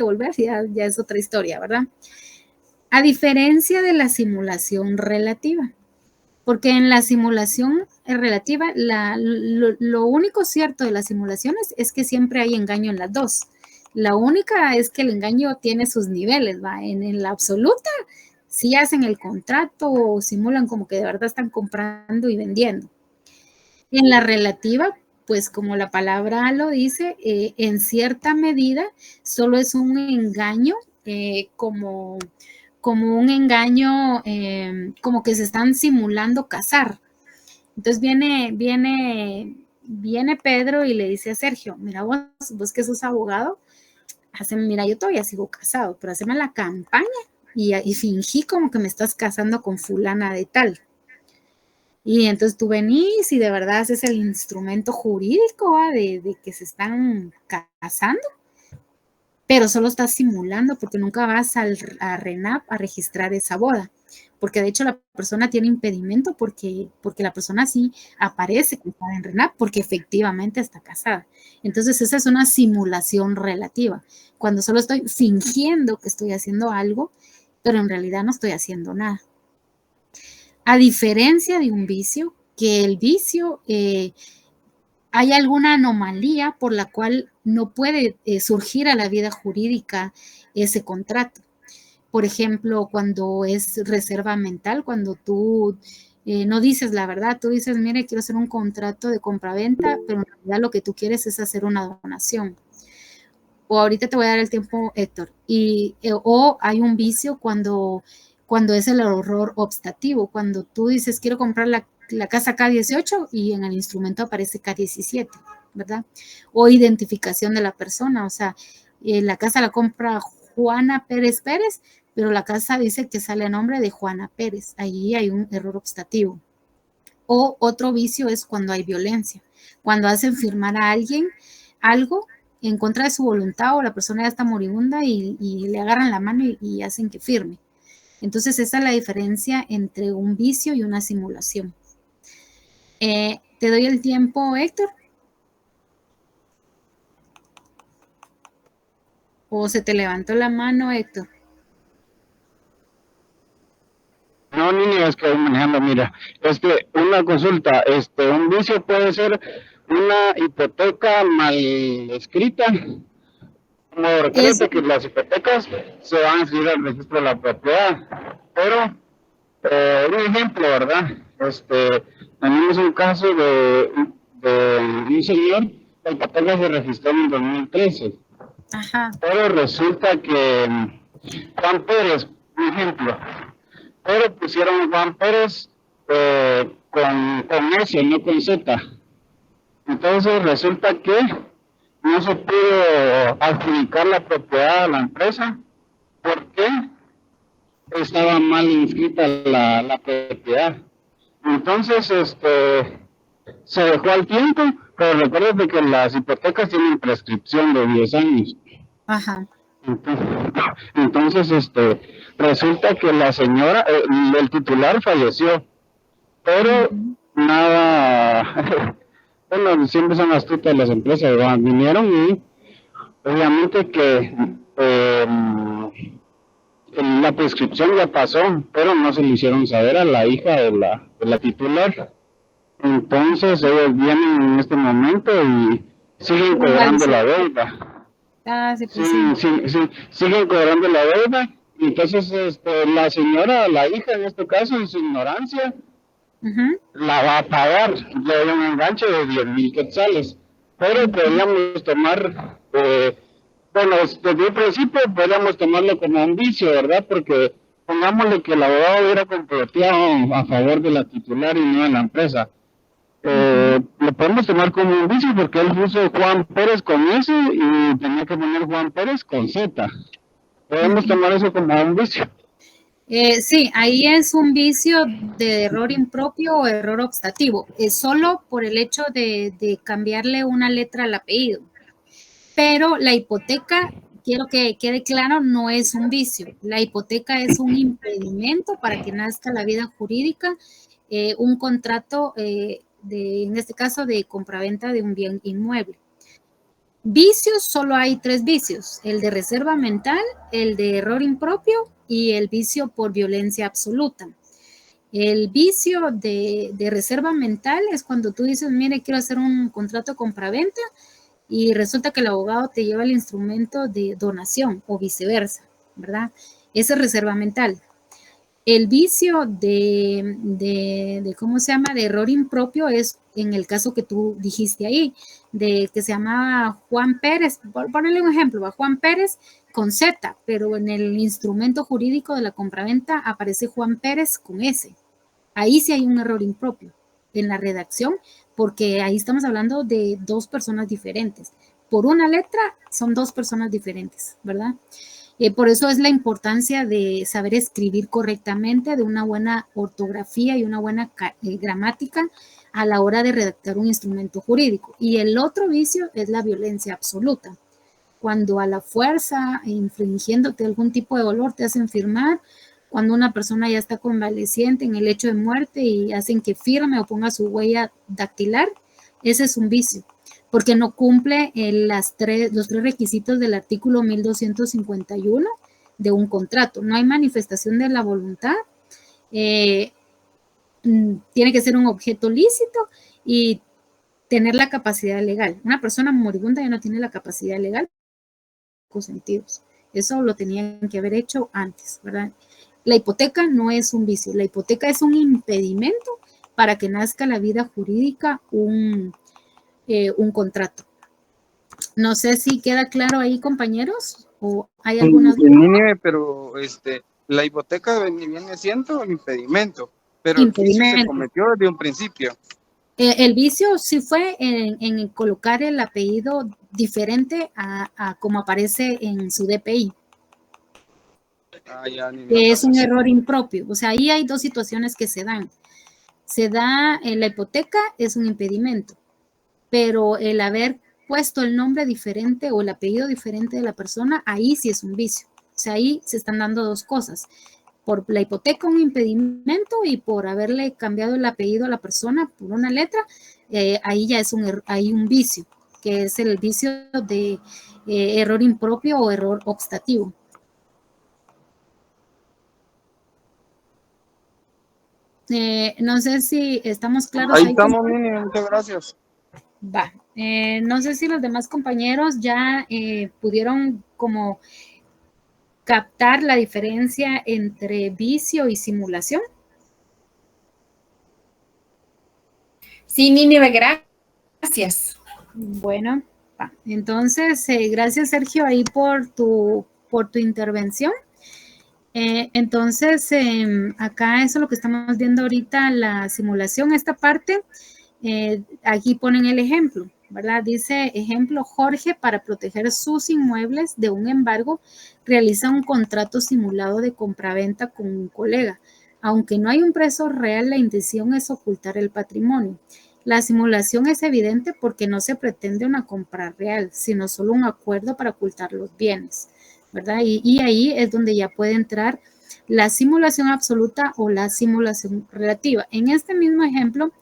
devolver, ya es otra historia, ¿verdad? A diferencia de la simulación relativa, porque en la simulación relativa, lo único cierto de las simulaciones es que siempre hay engaño en las dos. La única es que el engaño tiene sus niveles, ¿va? En la absoluta, sí hacen el contrato o simulan como que de verdad están comprando y vendiendo. En la relativa, pues como la palabra lo dice, en cierta medida solo es un engaño como un engaño, como que se están simulando casar. Entonces viene Pedro y le dice a Sergio, mira vos que sos abogado, mira, yo todavía sigo casado, pero haceme la campaña y fingí como que me estás casando con fulana de tal. Y entonces tú venís y de verdad es el instrumento jurídico de que se están casando, pero solo estás simulando porque nunca vas a RENAP a registrar esa boda, porque de hecho la persona tiene impedimento porque la persona sí aparece casada en RENAP porque efectivamente está casada. Entonces esa es una simulación relativa, cuando solo estoy fingiendo que estoy haciendo algo, pero en realidad no estoy haciendo nada. A diferencia de un vicio, que el vicio hay alguna anomalía por la cual no puede surgir a la vida jurídica ese contrato. Por ejemplo, cuando es reserva mental, cuando tú no dices la verdad, tú dices, mire, quiero hacer un contrato de compraventa, pero en realidad lo que tú quieres es hacer una donación. O ahorita te voy a dar el tiempo, Héctor. O hay un vicio cuando es el error optativo, cuando tú dices, quiero comprar la casa K18 y en el instrumento aparece K17, ¿verdad? O identificación de la persona, o sea, la casa la compra Juana Pérez Pérez, pero la casa dice que sale a nombre de Juana Pérez. Ahí hay un error optativo. O otro vicio es cuando hay violencia, cuando hacen firmar a alguien algo en contra de su voluntad o la persona ya está moribunda y le agarran la mano y hacen que firme. Entonces esa es la diferencia entre un vicio y una simulación. Te doy el tiempo, Héctor. ¿O se te levantó la mano, Héctor? No, niña, es que voy manejando, mira. Una consulta, un vicio puede ser una hipoteca mal escrita. Como Eso, recuérdate que las hipotecas se van a escribir al registro de la propiedad. Pero, un ejemplo, ¿verdad? Tenemos un caso de un señor, la hipoteca se registró en 2013. ajá. Pero resulta que Juan Pérez, un ejemplo, pero pusieron Juan Pérez con S, no con Z. Entonces resulta que no se pudo adjudicar la propiedad a la empresa porque estaba mal inscrita la propiedad. Entonces, se dejó al tiempo, pero recuerda que las hipotecas tienen prescripción de 10 años. Ajá. Entonces, resulta que la señora, el titular falleció, pero nada, bueno, siempre son astutas las empresas, ¿verdad? Vinieron y obviamente que la prescripción ya pasó, pero no se le hicieron saber a la hija de la titular. Entonces ellos vienen en este momento y siguen cobrando la deuda. Ah, sí, Sí, pues sí. sí, sí, siguen cobrando la deuda. Y entonces la señora, la hija en este caso, en su ignorancia, Uh-huh. la va a pagar. Le doy un enganche de 10,000 quetzales. Pero podríamos tomar, bueno, desde el principio podríamos tomarlo como un vicio, ¿verdad? Porque pongámosle que el abogado hubiera comploteado a favor de la titular y no de la empresa. Lo podemos tomar como un vicio porque él puso Juan Pérez con S y tenía que poner Juan Pérez con Z. Podemos tomar eso como un vicio. Sí, ahí es un vicio de error impropio o error optativo, es solo por el hecho de cambiarle una letra al apellido. Pero la hipoteca, quiero que quede claro, no es un vicio. La hipoteca es un impedimento para que nazca la vida jurídica, un contrato, en este caso, de compraventa de un bien inmueble. Vicios, solo hay 3 vicios: el de reserva mental, el de error impropio y el vicio por violencia absoluta. El vicio de reserva mental es cuando tú dices, mire, quiero hacer un contrato de compraventa y resulta que el abogado te lleva el instrumento de donación o viceversa, ¿verdad? Esa es reserva mental. El vicio ¿cómo se llama? De error impropio es en el caso que tú dijiste ahí, de que se llamaba Juan Pérez, por ponerle un ejemplo, a Juan Pérez con Z, pero en el instrumento jurídico de la compraventa aparece Juan Pérez con S. Ahí sí hay un error impropio en la redacción, porque ahí estamos hablando de 2 personas diferentes. Por una letra son 2 personas diferentes, ¿verdad? Por eso es la importancia de saber escribir correctamente, de una buena ortografía y una buena gramática a la hora de redactar un instrumento jurídico. Y el otro vicio es la violencia absoluta. Cuando a la fuerza, infringiéndote algún tipo de dolor, te hacen firmar, cuando una persona ya está convaleciente en el hecho de muerte y hacen que firme o ponga su huella dactilar, ese es un vicio, porque no cumple los 3 requisitos del artículo 1251 de un contrato. No hay manifestación de la voluntad, tiene que ser un objeto lícito y tener la capacidad legal. Una persona moribunda ya no tiene la capacidad legal en sentidos. Eso lo tenían que haber hecho antes, ¿verdad? La hipoteca no es un vicio, la hipoteca es un impedimento para que nazca la vida jurídica un contrato. No sé si queda claro ahí, compañeros, o hay alguna duda. Pero la hipoteca viene siendo un impedimento, pero el vicio se Impedimento. cometió desde un principio. El vicio sí fue en colocar el apellido diferente a como aparece en su DPI. Es un error impropio. O sea, ahí hay 2 situaciones que se dan. Se da en la hipoteca, es un impedimento, pero el haber puesto el nombre diferente o el apellido diferente de la persona, ahí sí es un vicio. O sea, ahí se están dando 2 cosas. Por la hipoteca un impedimento y por haberle cambiado el apellido a la persona por una letra, ahí ya es hay un vicio, que es el vicio de error impropio o error obstativo. No sé si estamos claros. Ahí estamos, Mini, muchas gracias. Va. No sé si los demás compañeros ya pudieron como captar la diferencia entre vicio y simulación. Sí, Nínive, gracias. Bueno, va. Entonces, gracias Sergio ahí por tu intervención. Entonces, acá eso es lo que estamos viendo ahorita, la simulación, esta parte, aquí ponen el ejemplo, ¿verdad? Dice, ejemplo, Jorge, para proteger sus inmuebles de un embargo, realiza un contrato simulado de compraventa con un colega. Aunque no hay un precio real, la intención es ocultar el patrimonio. La simulación es evidente porque no se pretende una compra real, sino solo un acuerdo para ocultar los bienes, ¿verdad? Y ahí es donde ya puede entrar la simulación absoluta o la simulación relativa. En este mismo ejemplo,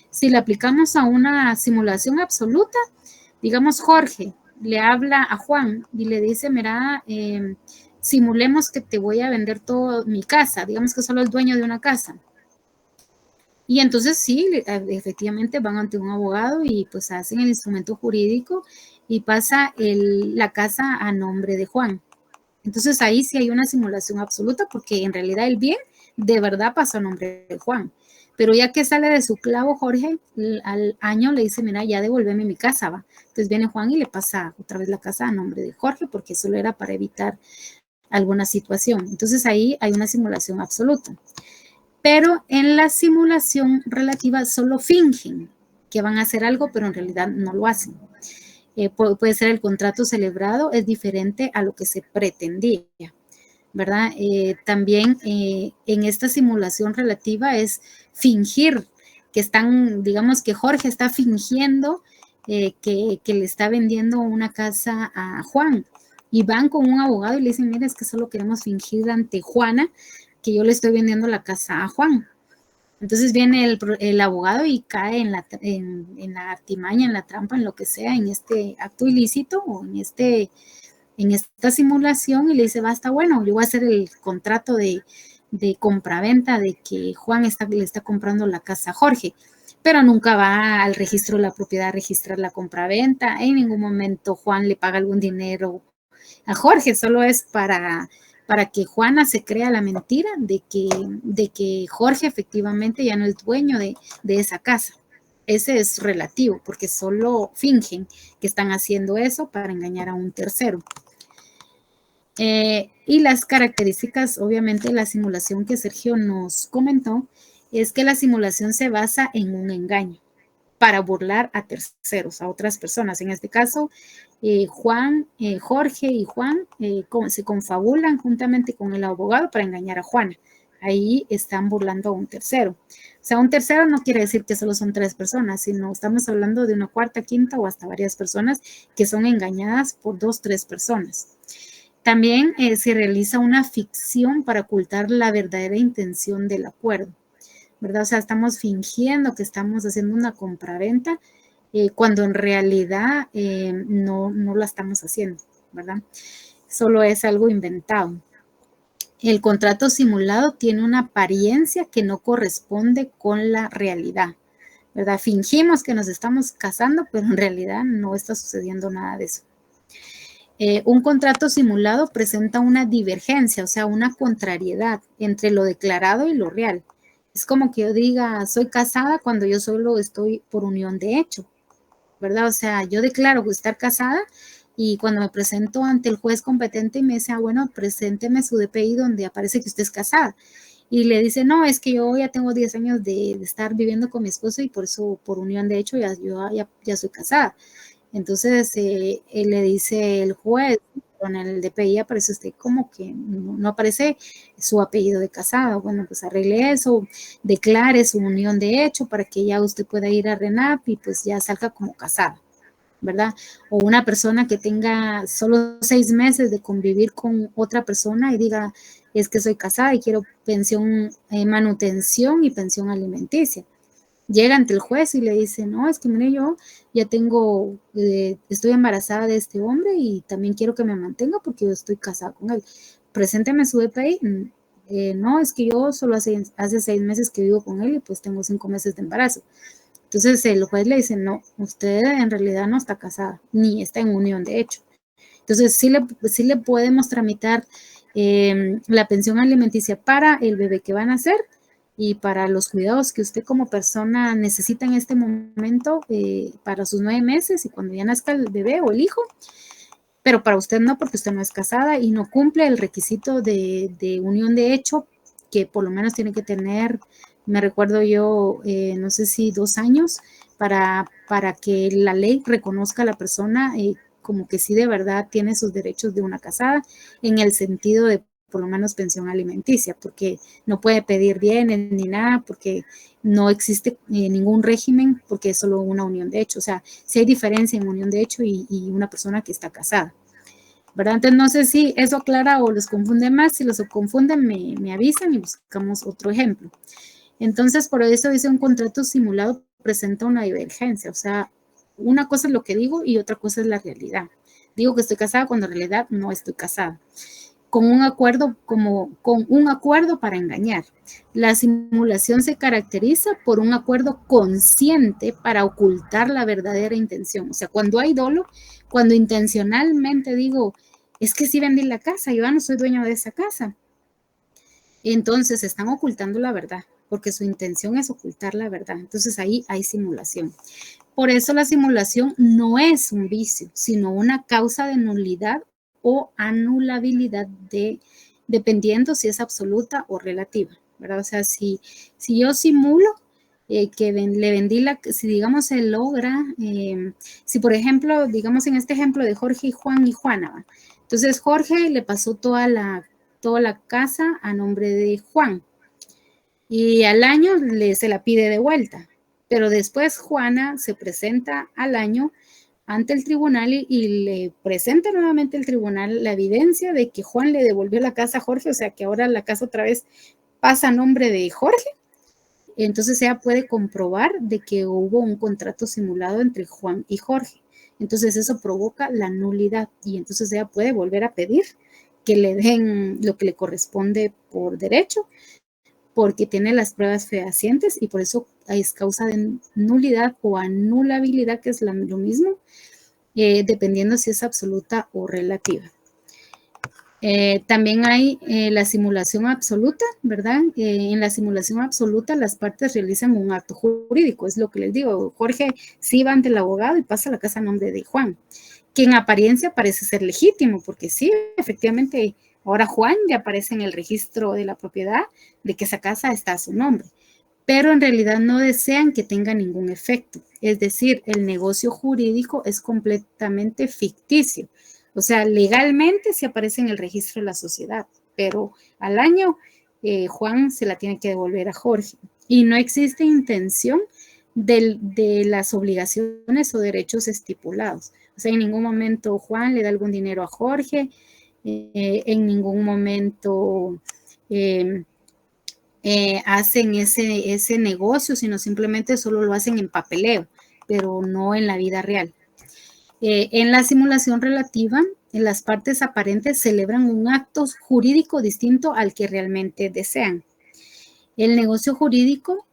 si le aplicamos a una simulación absoluta, digamos Jorge le habla a Juan y le dice, mira, simulemos que te voy a vender toda mi casa, digamos que solo es dueño de una casa. Y entonces sí, efectivamente van ante un abogado y pues hacen el instrumento jurídico y pasa la casa a nombre de Juan. Entonces ahí sí hay una simulación absoluta porque en realidad el bien de verdad pasa a nombre de Juan. Pero ya que sale de su clavo Jorge, al año le dice, mira, ya devuélveme mi casa, va. Entonces viene Juan y le pasa otra vez la casa a nombre de Jorge porque solo era para evitar alguna situación. Entonces ahí hay una simulación absoluta. Pero en la simulación relativa solo fingen que van a hacer algo, pero en realidad no lo hacen. Puede ser el contrato celebrado, es diferente a lo que se pretendía, ¿verdad? También en esta simulación relativa es fingir que están, digamos que Jorge está fingiendo que le está vendiendo una casa a Juan y van con un abogado y le dicen, mira, es que solo queremos fingir ante Juana que yo le estoy vendiendo la casa a Juan. Entonces viene el abogado y cae en la artimaña, en la trampa, en lo que sea, en este acto ilícito o en esta simulación y le dice, basta, bueno, yo voy a hacer el contrato de compraventa de que Juan le está comprando la casa a Jorge, pero nunca va al registro de la propiedad a registrar la compraventa. En ningún momento Juan le paga algún dinero a Jorge, solo es para que Juana se crea la mentira de que Jorge efectivamente ya no es dueño de esa casa. Ese es relativo, porque solo fingen que están haciendo eso para engañar a un tercero. Y las características, obviamente, de la simulación que Sergio nos comentó, es que la simulación se basa en un engaño para burlar a terceros, a otras personas. En este caso, Jorge y Juan se confabulan juntamente con el abogado para engañar a Juana. Ahí están burlando a un tercero. O sea, un tercero no quiere decir que solo son 3 personas, sino estamos hablando de una cuarta, quinta o hasta varias personas que son engañadas por 2, 3 personas. También se realiza una ficción para ocultar la verdadera intención del acuerdo, ¿verdad? O sea, estamos fingiendo que estamos haciendo una compraventa cuando en realidad no la estamos haciendo, ¿verdad? Solo es algo inventado. El contrato simulado tiene una apariencia que no corresponde con la realidad, ¿verdad? Fingimos que nos estamos casando, pero en realidad no está sucediendo nada de eso. Un contrato simulado presenta una divergencia, o sea, una contrariedad entre lo declarado y lo real. Es como que yo diga, soy casada cuando yo solo estoy por unión de hecho, ¿verdad? O sea, yo declaro estar casada y cuando me presento ante el juez competente y me dice, bueno, presénteme su DPI donde aparece que usted es casada. Y le dice, no, es que yo ya tengo 10 años de estar viviendo con mi esposo y por eso, por unión de hecho, ya soy casada. Entonces, le dice el juez, con el DPI aparece usted como que no aparece su apellido de casado. Bueno, pues arregle eso, declare su unión de hecho para que ya usted pueda ir a RENAP y pues ya salga como casada, ¿verdad? O una persona que tenga solo 6 meses de convivir con otra persona y diga, es que soy casada y quiero pensión, manutención y pensión alimenticia. Llega ante el juez y le dice, no, es que mire, yo ya estoy embarazada de este hombre y también quiero que me mantenga porque yo estoy casada con él. Presénteme su DPI. No, es que yo solo hace 6 meses que vivo con él y pues tengo 5 meses de embarazo. Entonces el juez le dice, no, usted en realidad no está casada, ni está en unión de hecho. Entonces sí le podemos tramitar la pensión alimenticia para el bebé que van a nacer y para los cuidados que usted como persona necesita en este momento para sus 9 meses y cuando ya nazca el bebé o el hijo, pero para usted no, porque usted no es casada y no cumple el requisito de unión de hecho, que por lo menos tiene que tener, me recuerdo yo, no sé si 2 años, para que la ley reconozca a la persona como que sí de verdad tiene sus derechos de una casada, en el sentido de por lo menos pensión alimenticia, porque no puede pedir bienes ni nada, porque no existe ningún régimen, porque es solo una unión de hecho. O sea, sí hay diferencia en unión de hecho y una persona que está casada, ¿verdad? Entonces, no sé si eso aclara o los confunde más. Si los confunden, me avisan y buscamos otro ejemplo. Entonces, por eso dice un contrato simulado presenta una divergencia. O sea, una cosa es lo que digo y otra cosa es la realidad. Digo que estoy casada cuando en realidad no estoy casada. Con un acuerdo para engañar. La simulación se caracteriza por un acuerdo consciente para ocultar la verdadera intención. O sea, cuando hay dolo, cuando intencionalmente digo, es que sí vendí la casa, yo ya no soy dueño de esa casa. Entonces están ocultando la verdad, porque su intención es ocultar la verdad. Entonces ahí hay simulación. Por eso la simulación no es un vicio, sino una causa de nulidad o anulabilidad dependiendo si es absoluta o relativa, ¿verdad? O sea, si yo simulo que le vendí si digamos se logra, si por ejemplo, digamos en este ejemplo de Jorge y Juan y Juana, ¿va? Entonces Jorge le pasó toda la casa a nombre de Juan y al año se la pide de vuelta, pero después Juana se presenta al año ante el tribunal y le presenta nuevamente al tribunal la evidencia de que Juan le devolvió la casa a Jorge, o sea que ahora la casa otra vez pasa a nombre de Jorge, entonces ella puede comprobar de que hubo un contrato simulado entre Juan y Jorge. Entonces eso provoca la nulidad y entonces ella puede volver a pedir que le den lo que le corresponde por derecho, porque tiene las pruebas fehacientes y por eso es causa de nulidad o anulabilidad, que es lo mismo, dependiendo si es absoluta o relativa. También hay la simulación absoluta, ¿verdad? En la simulación absoluta las partes realizan un acto jurídico, es lo que les digo. Jorge sí va ante el abogado y pasa la casa a nombre de Juan, que en apariencia parece ser legítimo, porque sí, efectivamente, ahora Juan ya aparece en el registro de la propiedad de que esa casa está a su nombre, pero en realidad no desean que tenga ningún efecto. Es decir, el negocio jurídico es completamente ficticio. O sea, legalmente se aparece en el registro de la sociedad, pero al año Juan se la tiene que devolver a Jorge. Y no existe intención de las obligaciones o derechos estipulados. O sea, en ningún momento Juan le da algún dinero a Jorge, en ningún momento hacen ese negocio, sino simplemente solo lo hacen en papeleo, pero no en la vida real. En la simulación relativa, las partes aparentes celebran un acto jurídico distinto al que realmente desean. El negocio jurídico,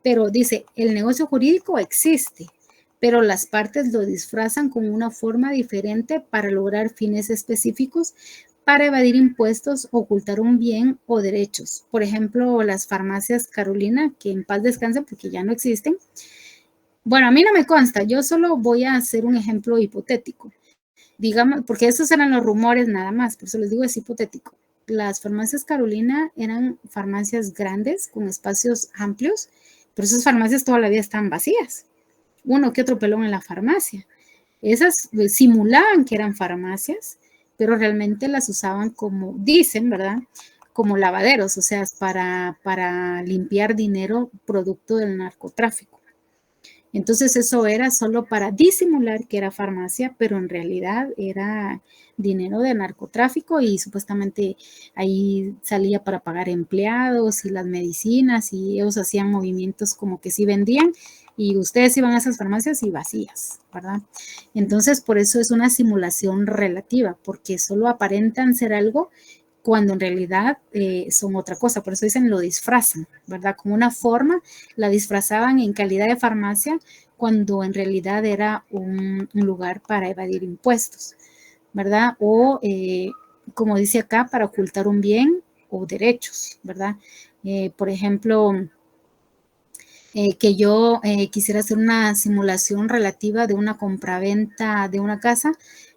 pero dice, el negocio jurídico existe, pero las partes lo disfrazan con una forma diferente para lograr fines específicos, para evadir impuestos, ocultar un bien o derechos. Por ejemplo, las farmacias Carolina, que en paz descansen porque ya no existen. Bueno, a mí no me consta, yo solo voy a hacer un ejemplo hipotético. Digamos, porque esos eran los rumores nada más, por eso les digo es hipotético. Las farmacias Carolina eran farmacias grandes, con espacios amplios, pero esas farmacias toda la vida están vacías. Uno que otro pelón en la farmacia. Esas simulaban que eran farmacias, pero realmente las usaban como, dicen, ¿verdad? Como lavaderos, o sea, para limpiar dinero producto del narcotráfico. Entonces eso era solo para disimular que era farmacia, pero en realidad era dinero de narcotráfico y supuestamente ahí salía para pagar empleados y las medicinas y ellos hacían movimientos como que sí vendían y ustedes iban a esas farmacias y vacías, ¿verdad? Entonces por eso es una simulación relativa, porque solo aparentan ser algo cuando en realidad son otra cosa, por eso dicen lo disfrazan, ¿verdad? Como una forma, la disfrazaban en calidad de farmacia cuando en realidad era un lugar para evadir impuestos, ¿verdad? O, como dice acá, para ocultar un bien o derechos, ¿verdad? Por ejemplo, que yo quisiera hacer una simulación relativa de una compraventa de una casa,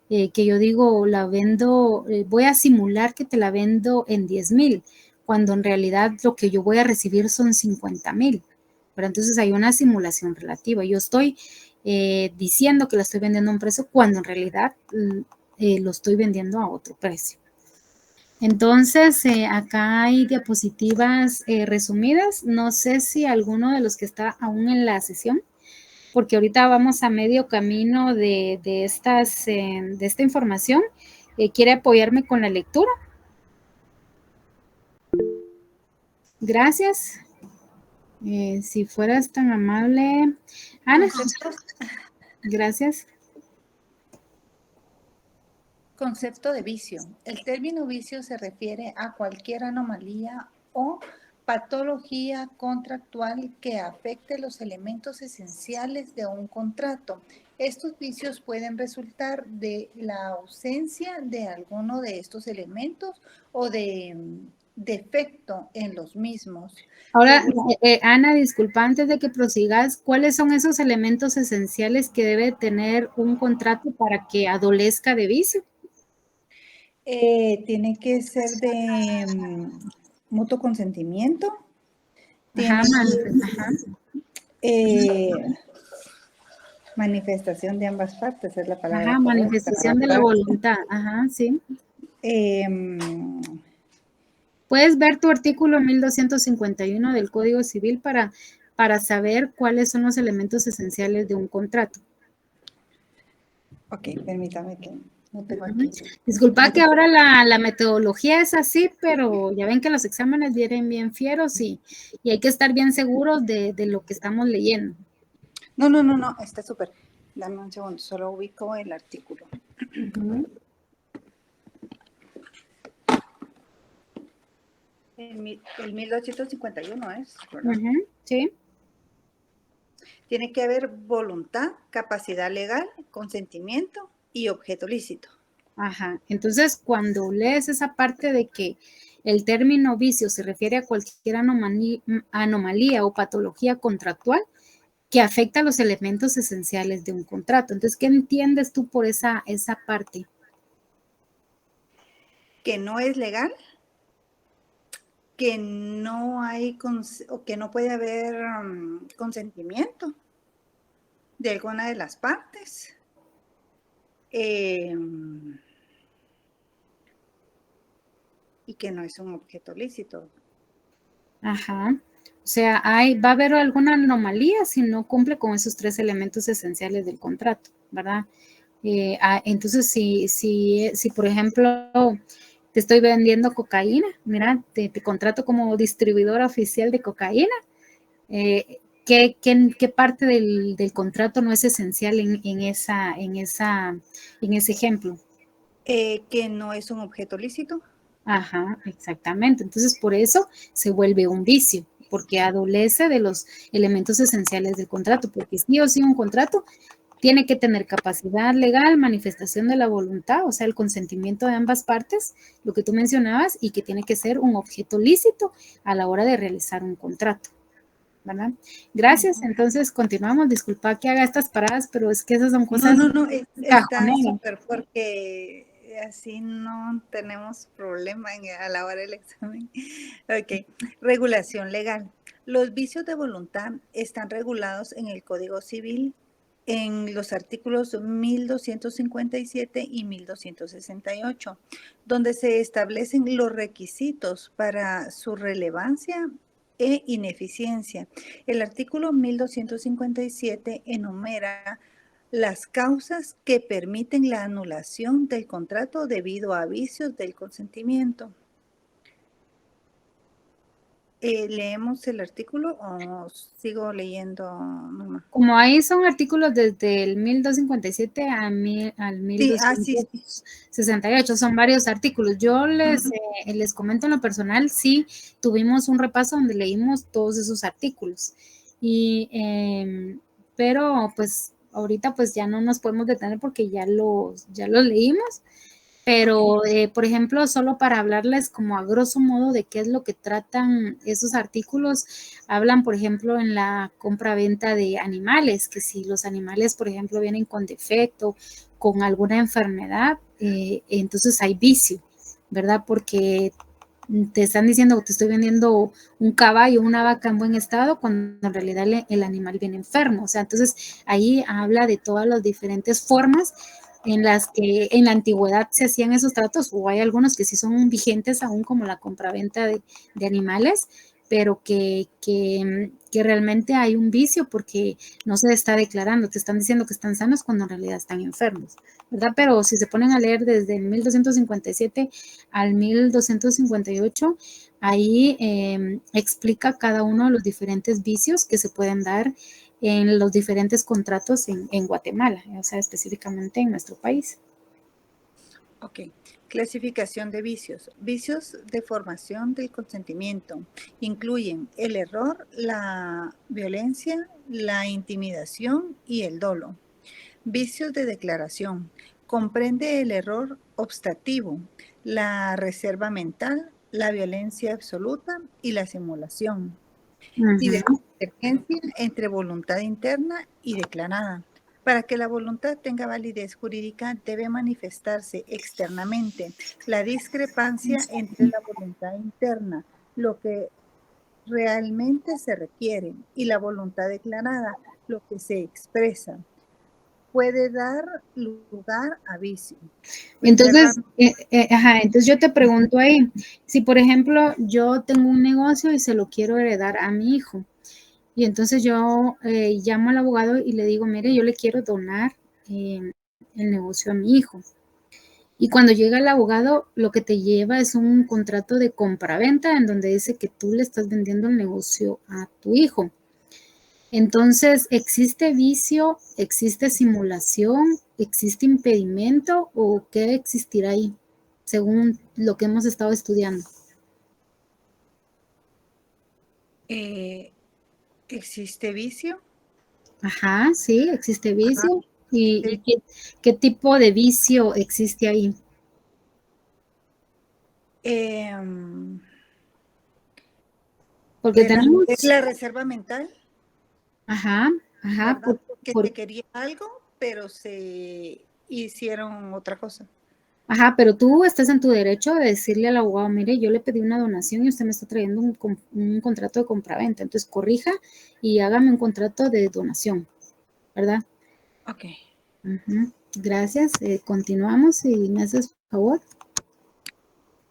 que yo digo, la vendo, voy a simular que te la vendo en 10,000, cuando en realidad lo que yo voy a recibir son 50,000. Pero entonces hay una simulación relativa. Yo estoy diciendo que la estoy vendiendo a un precio cuando en realidad lo estoy vendiendo a otro precio. Entonces, acá hay diapositivas resumidas. No sé si alguno de los que está aún en la sesión, porque ahorita vamos a medio camino de esta información, quiere apoyarme con la lectura. Gracias. Si fueras tan amable. Ana. Gracias. Concepto de vicio. El término vicio se refiere a cualquier anomalía o patología contractual que afecte los elementos esenciales de un contrato. Estos vicios pueden resultar de la ausencia de alguno de estos elementos o de defecto en los mismos. Ahora, Ana, disculpa, antes de que prosigas, ¿cuáles son esos elementos esenciales que debe tener un contrato para que adolezca de vicio? Tiene que ser de mutuo consentimiento. Ajá, manifestación de ambas partes es la palabra. Ajá, correcta, manifestación de la voluntad. Ajá, sí. Puedes ver tu artículo 1251 del Código Civil para saber cuáles son los elementos esenciales de un contrato. Ok, permítame que No tengo aquí. Disculpa que ahora la metodología es así, pero ya ven que los exámenes vienen bien fieros y hay que estar bien seguros de lo que estamos leyendo. No, está súper. Dame un segundo, solo ubico el artículo. El 1251 es, ¿verdad? Sí. Tiene que haber voluntad, capacidad legal, consentimiento y objeto lícito. Ajá. Entonces, cuando lees esa parte de que el término vicio se refiere a cualquier anomalía o patología contractual que afecta a los elementos esenciales de un contrato. Entonces, ¿qué entiendes tú por esa parte? Que no es legal, que no hay o que no puede haber consentimiento de alguna de las partes. Y que no es un objeto lícito. Ajá. O sea, va a haber alguna anomalía si no cumple con esos 3 elementos esenciales del contrato, ¿verdad? Entonces, si por ejemplo, te estoy vendiendo cocaína, mira, te contrato como distribuidora oficial de cocaína, ¿qué parte del contrato no es esencial en ese ejemplo? Que no es un objeto lícito. Ajá, exactamente. Entonces, por eso se vuelve un vicio, porque adolece de los elementos esenciales del contrato, porque sí o sí un contrato tiene que tener capacidad legal, manifestación de la voluntad, o sea, el consentimiento de ambas partes, lo que tú mencionabas, y que tiene que ser un objeto lícito a la hora de realizar un contrato, ¿verdad? Gracias, entonces continuamos. Disculpa que haga estas paradas, pero es que esas son cosas No, está cajoneras. súper porque así no tenemos problema a la hora del examen. Ok, regulación legal. Los vicios de voluntad están regulados en el Código Civil en los artículos 1257 y 1268, donde se establecen los requisitos para su relevancia e ineficiencia. El artículo 1257 enumera las causas que permiten la anulación del contrato debido a vicios del consentimiento. ¿Leemos el artículo o sigo leyendo nomás? Como ahí son artículos desde el 1257 al 1268, son varios artículos. Yo les comento en lo personal, sí, tuvimos un repaso donde leímos todos esos artículos. Pero pues ahorita pues ya no nos podemos detener porque ya los leímos. Pero, por ejemplo, solo para hablarles como a grosso modo de qué es lo que tratan esos artículos, hablan, por ejemplo, en la compra-venta de animales, que si los animales, por ejemplo, vienen con defecto, con alguna enfermedad, entonces hay vicio, ¿verdad? Porque te están diciendo, te estoy vendiendo un caballo, una vaca en buen estado, cuando en realidad el animal viene enfermo. O sea, entonces ahí habla de todas las diferentes formas en las que en la antigüedad se hacían esos tratos, o hay algunos que sí son vigentes aún, como la compraventa de animales, pero que realmente hay un vicio porque no se está declarando, te están diciendo que están sanos cuando en realidad están enfermos, ¿verdad? Pero si se ponen a leer desde 1257 al 1258, ahí explica cada uno de los diferentes vicios que se pueden dar en los diferentes contratos en Guatemala, o sea, específicamente en nuestro país. Ok, clasificación de vicios. Vicios de formación del consentimiento incluyen el error, la violencia, la intimidación y el dolo. Vicios de declaración. Comprende el error obstativo, la reserva mental, la violencia absoluta y la simulación. Y de divergencia entre voluntad interna y declarada. Para que la voluntad tenga validez jurídica, debe manifestarse externamente la discrepancia entre la voluntad interna, lo que realmente se requiere, y la voluntad declarada, lo que se expresa. Puede dar lugar a vicio. Entonces, entonces yo te pregunto ahí, si por ejemplo yo tengo un negocio y se lo quiero heredar a mi hijo, y entonces yo llamo al abogado y le digo, mire, yo le quiero donar el negocio a mi hijo. Y cuando llega el abogado, lo que te lleva es un contrato de compraventa en donde dice que tú le estás vendiendo el negocio a tu hijo. Entonces, ¿existe vicio? ¿Existe simulación? ¿Existe impedimento? ¿O qué existirá ahí, según lo que hemos estado estudiando? ¿Existe vicio? Ajá, sí, existe vicio. ¿Y, Sí. qué tipo de vicio existe ahí? Porque tenemos, Es la reserva mental, ajá, ajá, ¿verdad? Porque por- se quería algo, pero se hicieron otra cosa. ajá, pero tú estás en tu derecho de decirle al abogado, mire, yo le pedí una donación y usted me está trayendo un contrato de compraventa, entonces corrija y hágame un contrato de donación, ¿verdad? Ok. Ujú. Gracias, continuamos y me haces favor.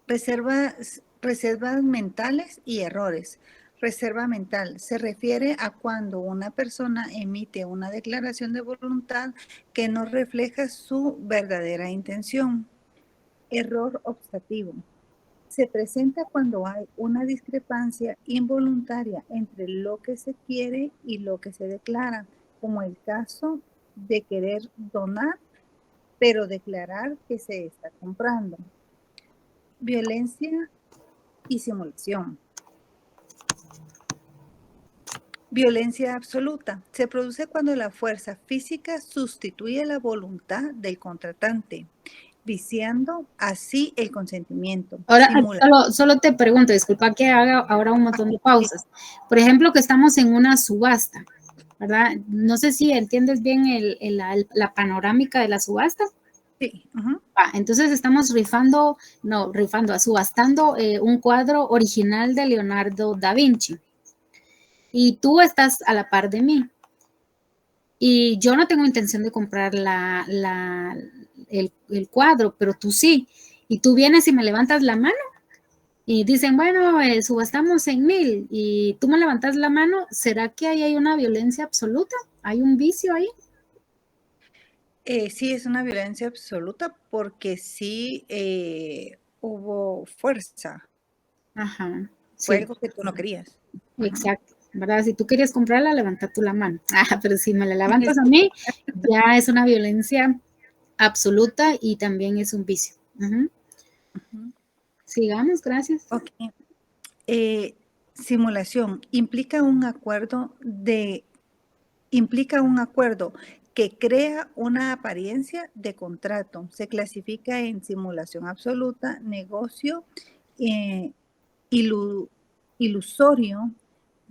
Reservas mentales y errores. Reserva mental se refiere a cuando una persona emite una declaración de voluntad que no refleja su verdadera intención. Error optativo. Se presenta cuando hay una discrepancia involuntaria entre lo que se quiere y lo que se declara, como el caso de querer donar, pero declarar que se está comprando. Violencia y simulación. Violencia absoluta. Se produce cuando la fuerza física sustituye la voluntad del contratante, viciando así el consentimiento. Ahora, Simula. solo te pregunto, disculpa que haga ahora un montón de pausas. Por ejemplo, que estamos en una subasta, ¿verdad? No sé si entiendes bien la panorámica de la subasta. Sí. Uh-huh. Entonces estamos subastando un cuadro original de Leonardo da Vinci. Y tú estás a la par de mí. Y yo no tengo intención de comprar el cuadro, pero tú sí. Y tú vienes y me levantas la mano y dicen, bueno, subastamos en 1,000 y tú me levantas la mano, ¿será que ahí hay una violencia absoluta? ¿Hay un vicio ahí? Sí, es una violencia absoluta porque sí hubo fuerza. Ajá, Fue sí, algo que tú no querías. exacto, ¿verdad? Si tú querías comprarla, levanta tú la mano. Pero si me la levantas a mí, ya es una violencia absoluta y también es un vicio. Ujú. Uh-huh. Sigamos, gracias. Ok. Simulación implica un acuerdo que crea una apariencia de contrato. Se clasifica en simulación absoluta, negocio eh, ilusorio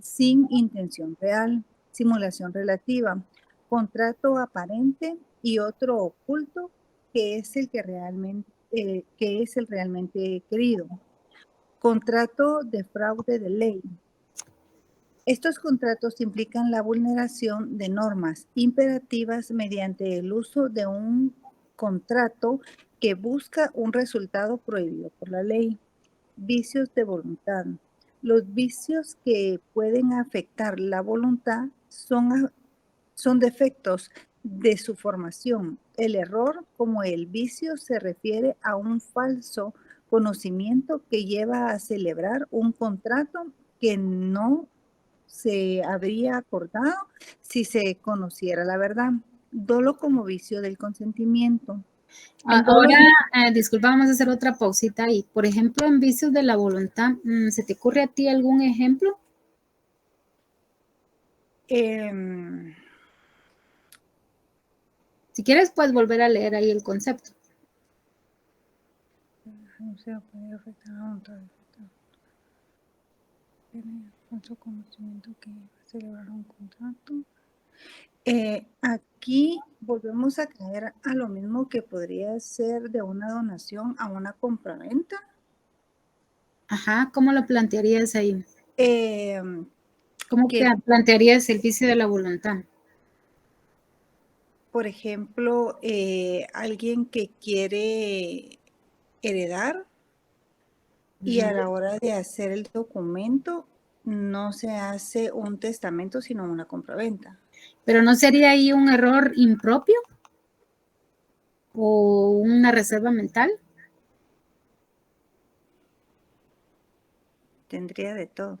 sin intención real, simulación relativa, contrato aparente y otro oculto que es el realmente querido. Contrato de fraude de ley. Estos contratos implican la vulneración de normas imperativas mediante el uso de un contrato que busca un resultado prohibido por la ley. Vicios de voluntad. Los vicios que pueden afectar la voluntad son defectos de su formación. El error, como el vicio, se refiere a un falso conocimiento que lleva a celebrar un contrato que no se habría acordado si se conociera la verdad. Dolo como vicio del consentimiento. El dolo Ahora, disculpa, vamos a hacer otra pausita ahí. Por ejemplo, en vicios de la voluntad, ¿se te ocurre a ti algún ejemplo? Si quieres, puedes volver a leer ahí el concepto. no se puede afectar a un falso conocimiento que celebrar un contrato. Aquí volvemos a caer a lo mismo que podría ser de una donación a una compraventa. Ajá, ¿cómo lo plantearías ahí? ¿Cómo Que, plantearías el vicio de la voluntad? por ejemplo, alguien que quiere heredar y a la hora de hacer el documento no se hace un testamento, sino una compraventa. Pero ¿no sería ahí un error impropio? o una reserva mental? Tendría de todo.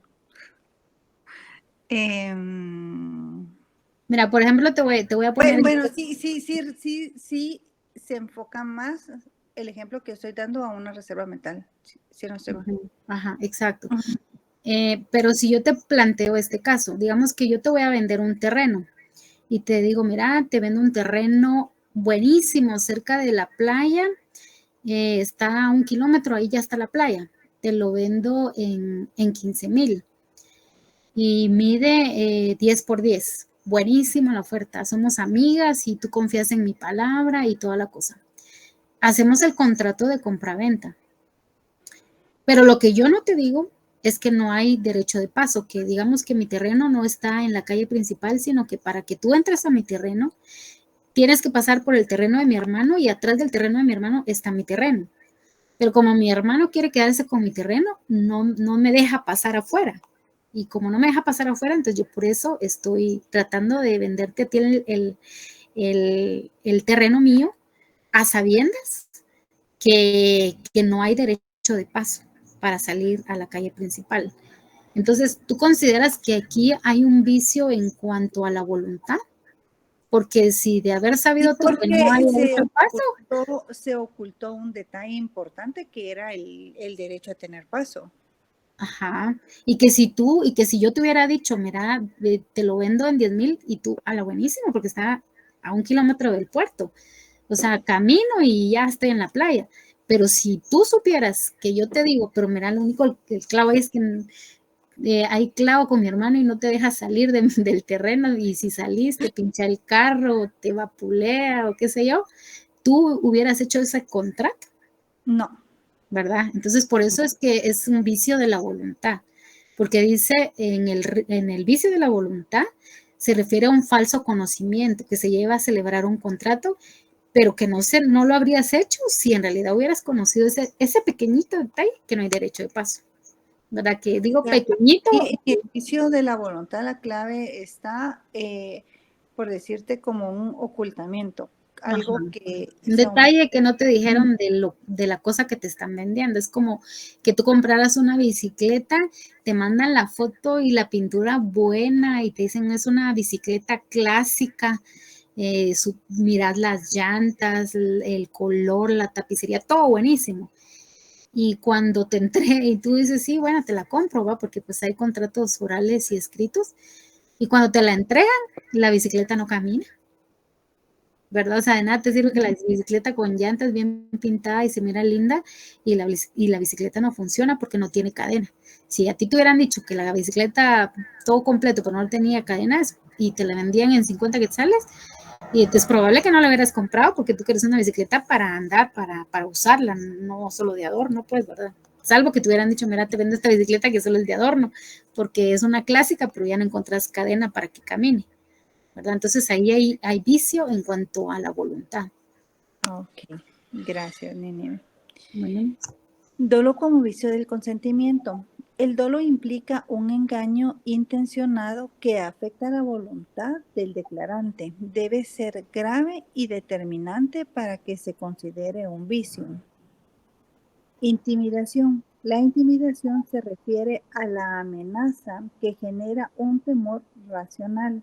Mira, por ejemplo, te voy a poner... Bueno, sí, se enfoca más el ejemplo que estoy dando a una reserva mental. Sí, no estoy mal. Ajá, exacto. Pero si yo te planteo este caso, digamos que yo te voy a vender un terreno y te digo, mira, te vendo un terreno buenísimo cerca de la playa, está a 1 kilómetro, ahí ya está la playa, te lo vendo en 15,000 y mide 10 por 10. Buenísima la oferta, somos amigas y tú confías en mi palabra y toda la cosa. Hacemos el contrato de compraventa. Pero lo que yo no te digo es que no hay derecho de paso, que digamos que mi terreno no está en la calle principal, sino que para que tú entres a mi terreno, tienes que pasar por el terreno de mi hermano y atrás del terreno de mi hermano está mi terreno. Pero como mi hermano quiere quedarse con mi terreno, no me deja pasar afuera. Y como no me deja pasar afuera, entonces yo por eso estoy tratando de venderte a ti el terreno mío a sabiendas que no hay derecho de paso para salir a la calle principal. Entonces, ¿tú consideras que aquí hay un vicio en cuanto a la voluntad? Porque si de haber sabido tú que no hay derecho de paso, se ocultó un detalle importante que era el derecho a tener paso. ajá, y que si yo te hubiera dicho, mira, te lo vendo en 10,000 y tú, a la buenísimo, porque está a 1 kilómetro del puerto, o sea, camino y ya estoy en la playa. Pero si tú supieras que yo te digo, pero mira, lo único, el clavo es que hay clavo con mi hermano y no te deja salir del terreno, y si salís te pincha el carro, te vapulea o qué sé yo, tú hubieras hecho ese contrato. No. ¿Verdad? Entonces, por eso es que es un vicio de la voluntad, porque dice en el vicio de la voluntad se refiere a un falso conocimiento que se lleva a celebrar un contrato, pero que no lo habrías hecho si en realidad hubieras conocido ese pequeñito detalle que no hay derecho de paso. ¿Verdad? Que digo pequeñito. Y el vicio de la voluntad, la clave está, por decirte, como un ocultamiento. Algo Ajá. que... Un detalle que no te dijeron de la cosa que te están vendiendo. Es como que tú compraras una bicicleta, te mandan la foto y la pintura buena y te dicen es una bicicleta clásica, mirad las llantas, el color, la tapicería, todo buenísimo. Y cuando te entregue y tú dices, sí, bueno, te la compro, va, porque pues hay contratos orales y escritos. Y cuando te la entregan, la bicicleta no camina. ¿Verdad? O sea, de nada te sirve que la bicicleta con llantas bien pintada y se mira linda y la bicicleta no funciona porque no tiene cadena. Si a ti te hubieran dicho que la bicicleta todo completo pero no tenía cadenas y te la vendían en 50 quetzales, y es probable que no la hubieras comprado porque tú quieres una bicicleta para andar, para usarla, no solo de adorno, pues, ¿verdad? Salvo que te hubieran dicho, mira, te vendo esta bicicleta que solo es de adorno, porque es una clásica, pero ya no encontrás cadena para que camine. ¿Verdad? Entonces ahí hay vicio en cuanto a la voluntad. Ok, gracias, Nini. Bueno. Dolo como vicio del consentimiento. El dolo implica un engaño intencionado que afecta la voluntad del declarante. Debe ser grave y determinante para que se considere un vicio. Intimidación. La intimidación se refiere a la amenaza que genera un temor racional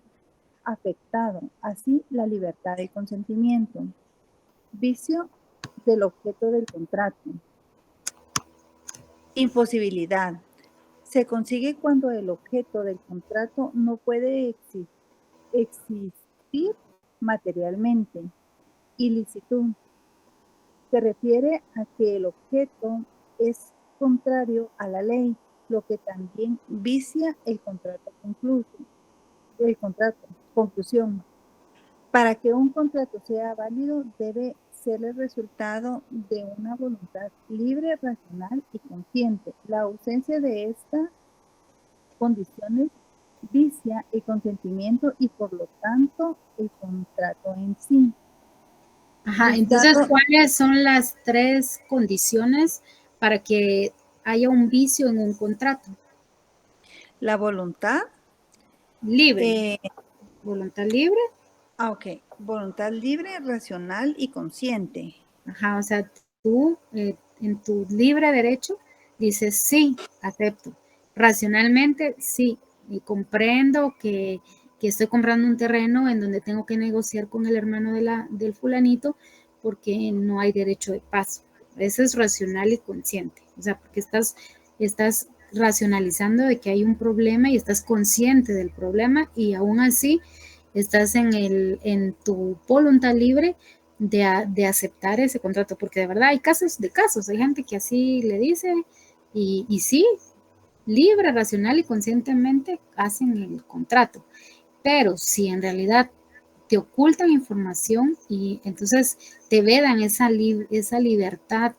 afectado, así la libertad de consentimiento. Vicio del objeto del contrato. Imposibilidad. Se consigue cuando el objeto del contrato no puede existir materialmente. Ilicitud. Se refiere a que el objeto es contrario a la ley, lo que también vicia el contrato conclusión. Para que un contrato sea válido, debe ser el resultado de una voluntad libre, racional y consciente. La ausencia de estas condiciones vicia el consentimiento y por lo tanto el contrato en sí. Ajá, entonces, ¿cuáles son las 3 condiciones para que haya un vicio en un contrato? La voluntad Libre. Voluntad libre. Ok. Voluntad libre, racional y consciente. Ajá, o sea, tú en tu libre derecho dices sí, acepto. Racionalmente, sí, y comprendo que estoy comprando un terreno en donde tengo que negociar con el hermano del fulanito porque no hay derecho de paso. Eso es racional y consciente. O sea, porque estás racionalizando de que hay un problema y estás consciente del problema y aún así estás en tu voluntad libre de aceptar ese contrato, porque de verdad hay casos de casos, hay gente que así le dice y sí, libre, racional y conscientemente hacen el contrato, pero si en realidad te ocultan información y entonces te vedan esa libertad,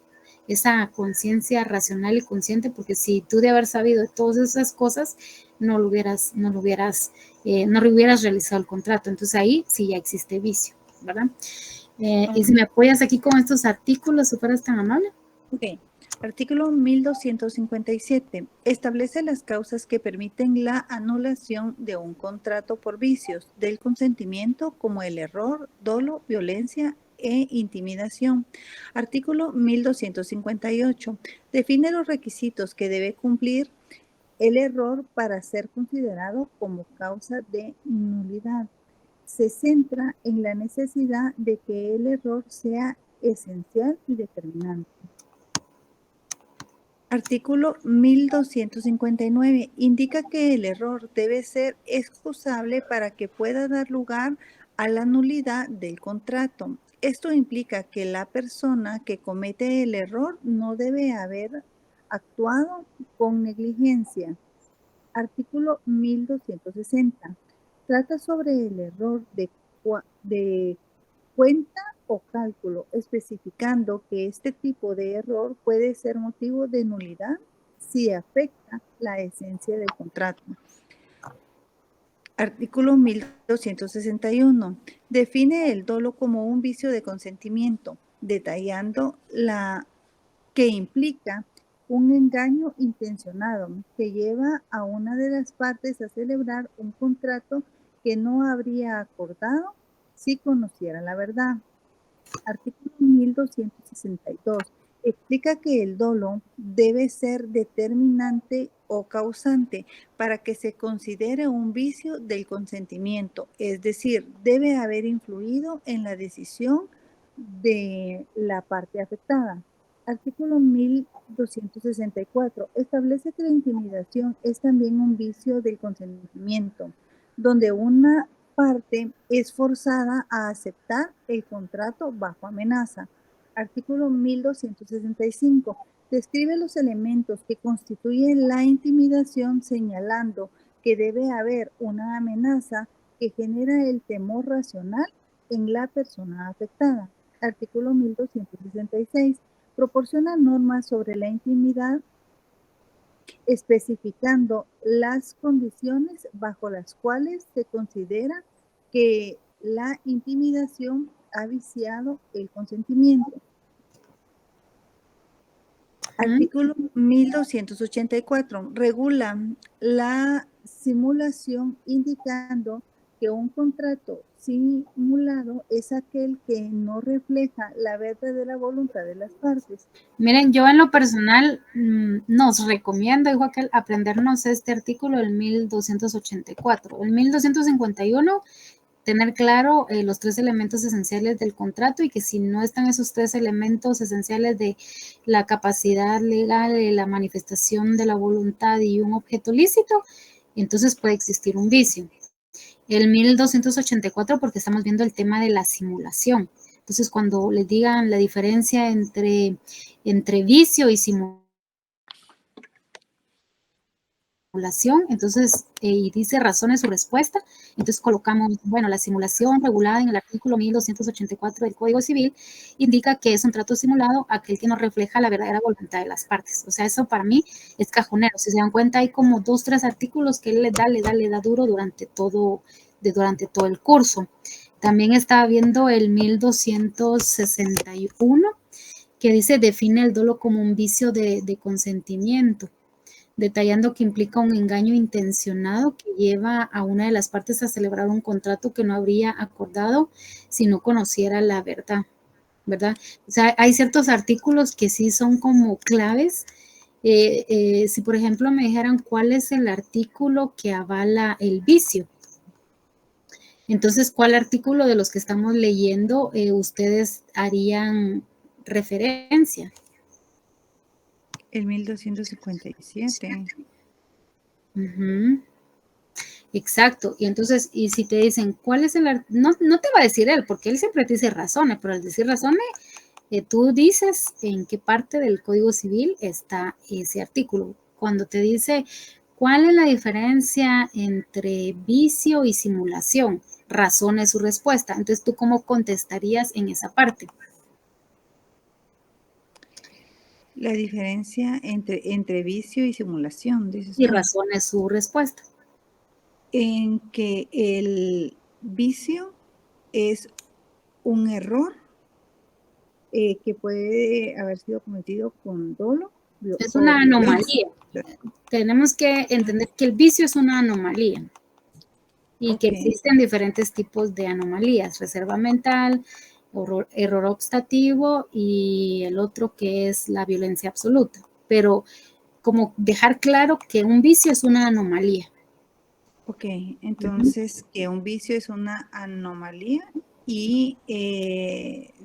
esa conciencia racional y consciente, porque si tú de haber sabido de todas esas cosas, no lo hubieras realizado el contrato. Entonces ahí sí ya existe vicio, ¿verdad? Y si me apoyas aquí con estos artículos, si fueras tan amable. Ok. Artículo 1257. Establece las causas que permiten la anulación de un contrato por vicios del consentimiento como el error, dolo, violencia e intimidación. Artículo 1258. Define los requisitos que debe cumplir el error para ser considerado como causa de nulidad. Se centra en la necesidad de que el error sea esencial y determinante. Artículo 1259. Indica que el error debe ser excusable para que pueda dar lugar a la nulidad del contrato. Esto implica que la persona que comete el error no debe haber actuado con negligencia. Artículo 1260. Trata sobre el error de cuenta o cálculo, especificando que este tipo de error puede ser motivo de nulidad si afecta la esencia del contrato. Artículo 1261. Define el dolo como un vicio de consentimiento, detallando la que implica un engaño intencionado que lleva a una de las partes a celebrar un contrato que no habría acordado si conociera la verdad. Artículo 1262. Explica que el dolo debe ser determinante o causante para que se considere un vicio del consentimiento, es decir, debe haber influido en la decisión de la parte afectada. Artículo 1264. Establece que la intimidación es también un vicio del consentimiento, donde una parte es forzada a aceptar el contrato bajo amenaza. Artículo 1265. Describe los elementos que constituyen la intimidación señalando que debe haber una amenaza que genera el temor racional en la persona afectada. Artículo 1266. Proporciona normas sobre la intimidad especificando las condiciones bajo las cuales se considera que la intimidación ha viciado el consentimiento. Artículo 1284. Regula la simulación indicando que un contrato simulado es aquel que no refleja la verdadera voluntad de las partes. Miren, yo en lo personal nos recomiendo, dijo aquel, aprendernos este artículo del 1284. El 1251, tener claro los 3 elementos esenciales del contrato y que si no están esos 3 elementos esenciales de la capacidad legal, de la manifestación de la voluntad y un objeto lícito, entonces puede existir un vicio. El 1284 porque estamos viendo el tema de la simulación. Entonces, cuando les digan la diferencia entre vicio y simulación, entonces, y dice razones su respuesta, entonces colocamos, bueno, la simulación regulada en el artículo 1284 del Código Civil indica que es un trato simulado aquel que no refleja la verdadera voluntad de las partes. O sea, eso para mí es cajonero. Si se dan cuenta, hay como 2, 3 artículos que él le da duro durante todo el curso. También estaba viendo el 1261, que dice, define el dolo como un vicio de consentimiento. detallando que implica un engaño intencionado que lleva a una de las partes a celebrar un contrato que no habría acordado si no conociera la verdad, ¿verdad? O sea, hay ciertos artículos que sí son como claves. Si, por ejemplo, me dijeran cuál es el artículo que avala el vicio, entonces, ¿cuál artículo de los que estamos leyendo ustedes harían referencia? El 1257. Uh-huh. Exacto. Y entonces, y si te dicen, ¿cuál es el artículo? No te va a decir él, porque él siempre te dice razones, pero al decir razones, tú dices en qué parte del Código Civil está ese artículo. Cuando te dice, ¿cuál es la diferencia entre vicio y simulación? Razón es su respuesta. Entonces, ¿tú cómo contestarías en esa parte? La diferencia entre vicio y simulación, dices Y tú. razón es su respuesta. En que el vicio es un error que puede haber sido cometido con dolo. Es O una violencia. anomalía. Tenemos que entender que el vicio es una anomalía y que Ok. existen diferentes tipos de anomalías, reserva mental, error optativo y el otro que es la violencia absoluta. Pero como dejar claro que un vicio es una anomalía. Ok, entonces que un vicio es una anomalía y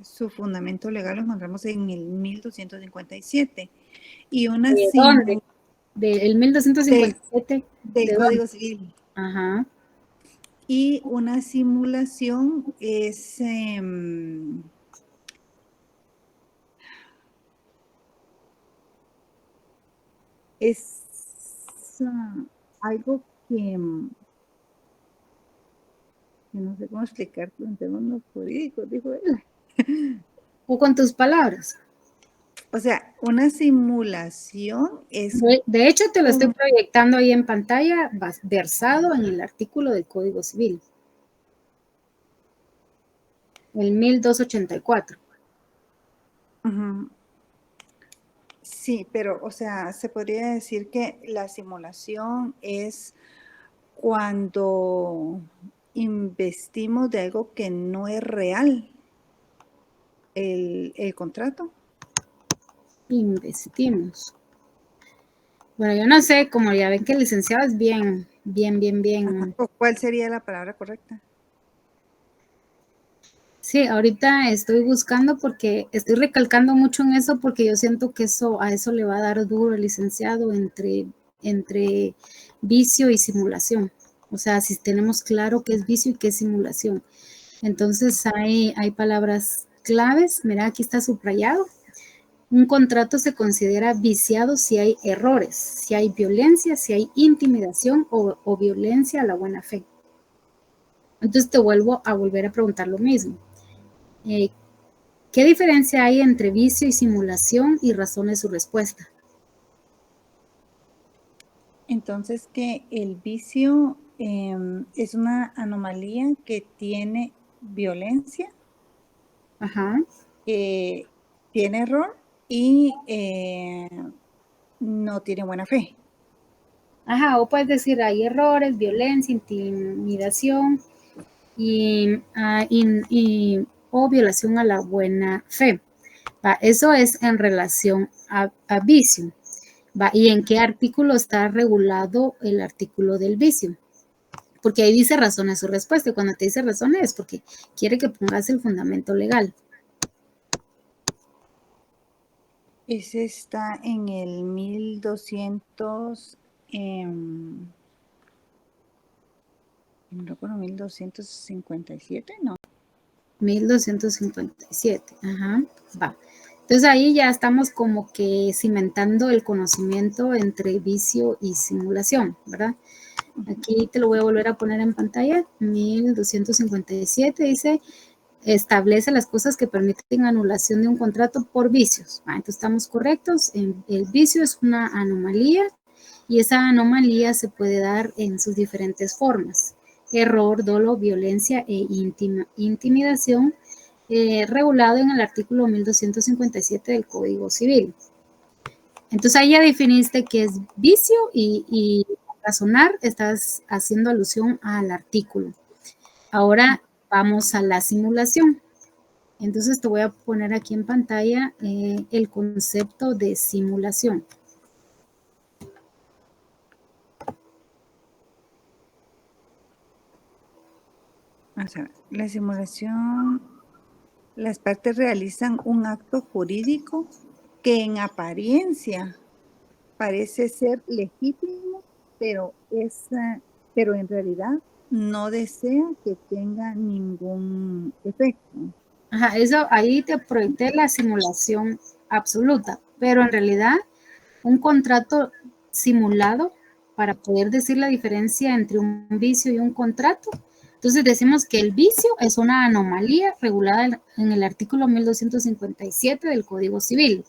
su fundamento legal lo encontramos en el 1257. Y una ¿De dónde? Del 1257. del ¿De Código dónde? Civil. Ajá. Y una simulación es algo que no sé cómo explicar en términos jurídicos, dijo él. O con tus palabras. O sea, una simulación es De hecho, te lo estoy proyectando ahí en pantalla, versado en el artículo del Código Civil. El 1284. Sí, pero, o sea, se podría decir que la simulación es cuando investimos de algo que no es real, el contrato. Investimos. Bueno, yo no sé, como ya ven que el licenciado es bien. ¿O cuál sería la palabra correcta? Sí, ahorita estoy buscando porque estoy recalcando mucho en eso porque yo siento que a eso le va a dar duro el licenciado entre vicio y simulación. O sea, si tenemos claro qué es vicio y qué es simulación. Entonces hay palabras claves. Mira, aquí está subrayado. Un contrato se considera viciado si hay errores, si hay violencia, si hay intimidación o violencia a la buena fe. Entonces te vuelvo a preguntar lo mismo. ¿Qué diferencia hay entre vicio y simulación y razón de su respuesta? Entonces, que el vicio es una anomalía que tiene violencia, Ajá. que tiene error y no tiene buena fe. Ajá, o puedes decir hay errores, violencia, intimidación o violación a la buena fe. ¿Va? Eso es en relación a vicio. ¿Va? ¿Y en qué artículo está regulado el artículo del vicio? Porque ahí dice razones su respuesta. Y cuando te dice razones es porque quiere que pongas el fundamento legal. Ese está en el 1200, no recuerdo, 1257, ¿no? 1257, ajá, va. Entonces ahí ya estamos como que cimentando el conocimiento entre vicio y simulación, ¿verdad? Aquí te lo voy a volver a poner en pantalla. 1257 dice, establece las cosas que permiten anulación de un contrato por vicios. Entonces estamos correctos. El vicio es una anomalía y esa anomalía se puede dar en sus diferentes formas. Error, dolo, violencia e intimidación, regulado en el artículo 1257 del Código Civil. Entonces ahí ya definiste que es vicio y razonar estás haciendo alusión al artículo. Ahora vamos a la simulación. Entonces te voy a poner aquí en pantalla el concepto de simulación. Vamos a ver. La simulación, las partes realizan un acto jurídico que en apariencia parece ser legítimo, pero en realidad no desea que tenga ningún efecto. Ajá, eso ahí te proyecté la simulación absoluta, pero en realidad un contrato simulado, para poder decir la diferencia entre un vicio y un contrato, entonces decimos que el vicio es una anomalía regulada en el artículo 1257 del Código Civil.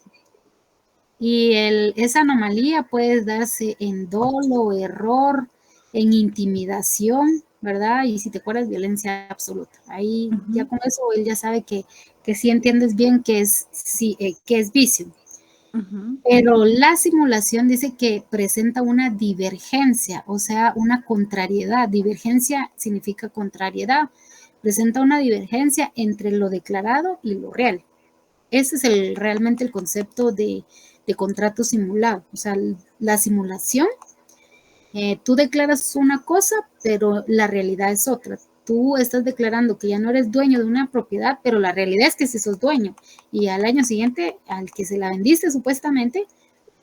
Y esa anomalía puede darse en dolo, error, en intimidación, ¿verdad? Y si te acuerdas, violencia absoluta. Ahí ya con eso él ya sabe que sí entiendes bien que es vicio. Pero la simulación dice que presenta una divergencia, o sea, una contrariedad. Divergencia significa contrariedad. Presenta una divergencia entre lo declarado y lo real. Ese es realmente el concepto de contrato simulado. O sea, la simulación, tú declaras una cosa, pero la realidad es otra. Tú estás declarando que ya no eres dueño de una propiedad, pero la realidad es que sí sos dueño. Y al año siguiente, al que se la vendiste supuestamente,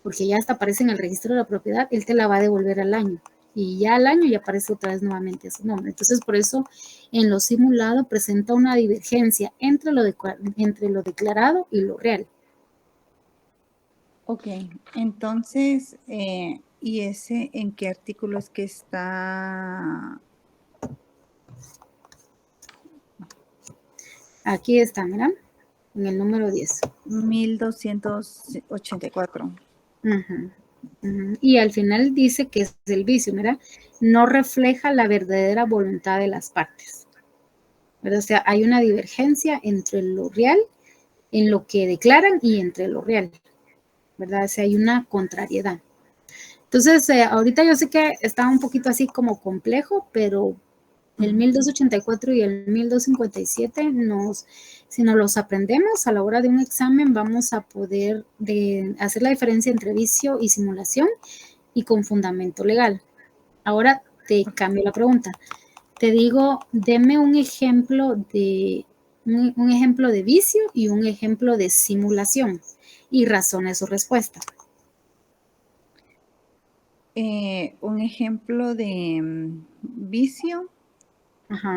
porque ya hasta aparece en el registro de la propiedad, él te la va a devolver al año. Y ya al año ya aparece otra vez nuevamente su nombre. Entonces, por eso, en lo simulado presenta una divergencia entre lo declarado y lo real. Ok, entonces, ¿y ese en qué artículo es que está? Aquí está, mira, en el número 10. 1284. Y al final dice que es el vicio, mira, no refleja la verdadera voluntad de las partes. ¿Verdad? O sea, hay una divergencia entre lo real, en lo que declaran, y entre lo real, ¿verdad? O sea, hay una contrariedad. Entonces, ahorita yo sé que está un poquito así como complejo, pero el 1284 y el 1257, si nos los aprendemos a la hora de un examen, vamos a poder hacer la diferencia entre vicio y simulación y con fundamento legal. Ahora te cambio la pregunta. Te digo, deme un ejemplo de vicio y un ejemplo de simulación y razone su respuesta. Un ejemplo de vicio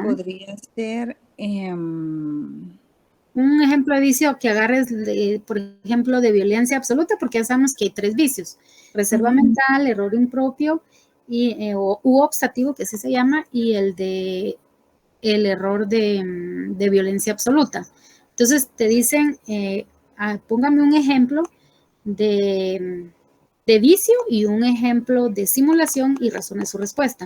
podría ser un ejemplo de vicio que agarres, por ejemplo, de violencia absoluta, porque ya sabemos que hay 3 vicios: reserva mental, error impropio u obstativo, que así se llama, y el error de violencia absoluta. Entonces te dicen, póngame un ejemplo de vicio y un ejemplo de simulación y razone su respuesta.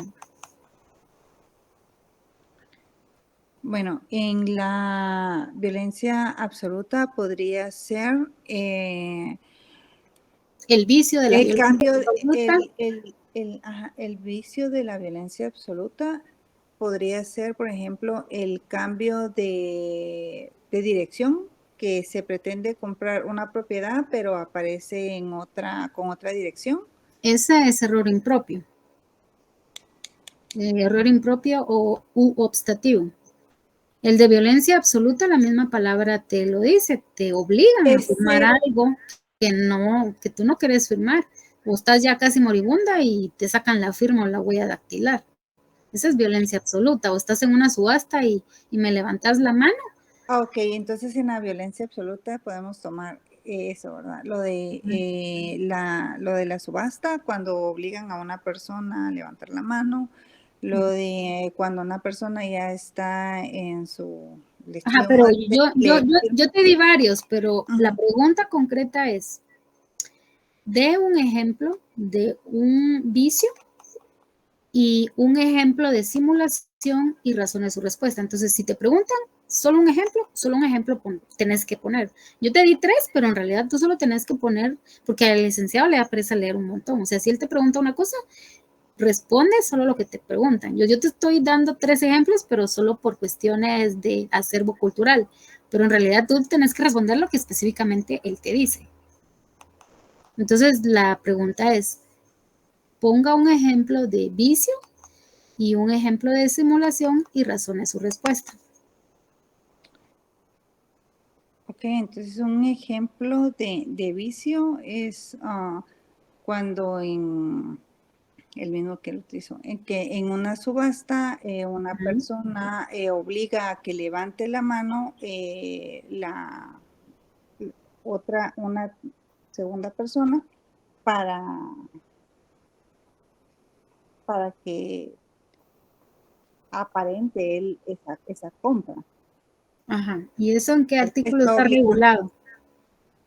Bueno, en la violencia absoluta podría ser el vicio de la violencia absoluta. El vicio de la violencia absoluta podría ser, por ejemplo, el cambio de dirección, que se pretende comprar una propiedad, pero aparece con otra dirección. Ese es error impropio. Error impropio u obstativo. El de violencia absoluta, la misma palabra te lo dice, te obligan a firmar algo que tú no quieres firmar, o estás ya casi moribunda y te sacan la firma o la huella dactilar. Esa es violencia absoluta. O estás en una subasta y me levantas la mano. Ok, entonces en la violencia absoluta podemos tomar eso, ¿verdad? Lo de la subasta, cuando obligan a una persona a levantar la mano, lo de cuando una persona ya está en su lecho de pero muerte, yo te di varios, pero la pregunta concreta es, de un ejemplo de un vicio y un ejemplo de simulación y razone su respuesta. Entonces, si te preguntan, solo un ejemplo tenés que poner. Yo te di 3, pero en realidad tú solo tenés que poner, porque al licenciado le da pereza leer un montón. O sea, si él te pregunta una cosa, responde solo lo que te preguntan. Yo te estoy dando 3 ejemplos, pero solo por cuestiones de acervo cultural. Pero en realidad tú tenés que responder lo que específicamente él te dice. Entonces, la pregunta es, ponga un ejemplo de vicio y un ejemplo de simulación y razone su respuesta. Ok, entonces un ejemplo de vicio es cuando en el mismo que lo utilizo, en que en una subasta una persona obliga a que levante la mano una segunda persona para que aparente él esa compra. Ajá. ¿Y eso en qué artículo Está está regulado?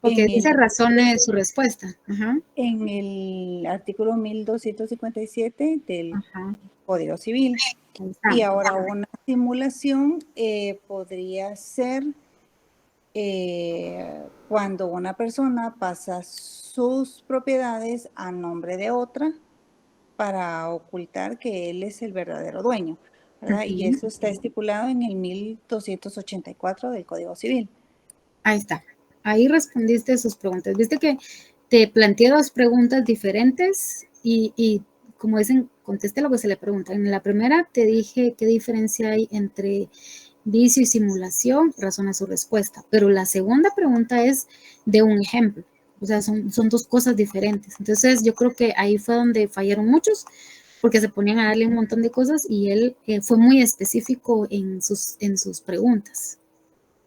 Porque en dice el, razone su respuesta. Ajá. en el artículo 1257 del Ajá. Código Civil. Ahí está. Y ahora una simulación podría ser cuando una persona pasa sus propiedades a nombre de otra para ocultar que él es el verdadero dueño, ¿verdad? Y eso está estipulado en el 1284 del Código Civil. Ahí está. Ahí respondiste sus preguntas. Viste que te planteé 2 preguntas diferentes y como dicen, conteste lo que se le pregunta. En la primera te dije qué diferencia hay entre vicio y simulación, razona su respuesta. Pero la segunda pregunta es de un ejemplo. O sea, son 2 cosas diferentes. Entonces, yo creo que ahí fue donde fallaron muchos, porque se ponían a darle un montón de cosas y él fue muy específico en sus preguntas,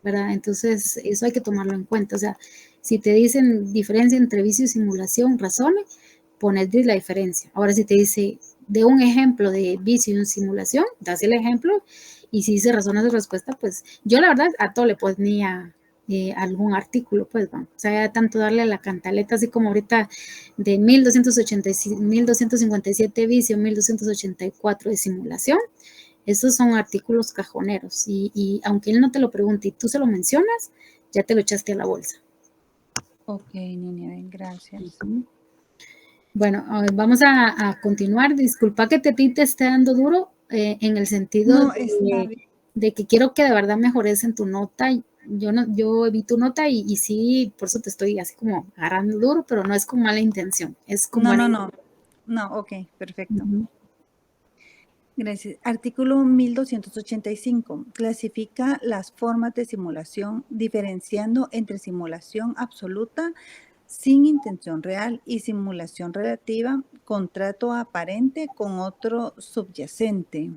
¿verdad? Entonces, eso hay que tomarlo en cuenta. O sea, si te dicen diferencia entre vicio y simulación, razone, pones la diferencia. Ahora, si te dice de un ejemplo de vicio y simulación, das el ejemplo, y si se razona su respuesta, pues yo la verdad a todo le ponía algún artículo, pues, ¿no? O sea, tanto darle a la cantaleta, así como ahorita de 1257 vicio, 1284 de simulación, esos son artículos cajoneros y aunque él no te lo pregunte y tú se lo mencionas, ya te lo echaste a la bolsa. Ok, Ninia, gracias. Bueno, vamos a continuar. Disculpa que te esté dando duro en el sentido de que quiero que de verdad mejores en tu nota. Yo vi tu nota y sí, por eso te estoy así como agarrando duro, pero no es con mala intención. Es como No, ok, perfecto. Gracias. Artículo 1285. Clasifica las formas de simulación diferenciando entre simulación absoluta sin intención real y simulación relativa, contrato aparente con otro subyacente.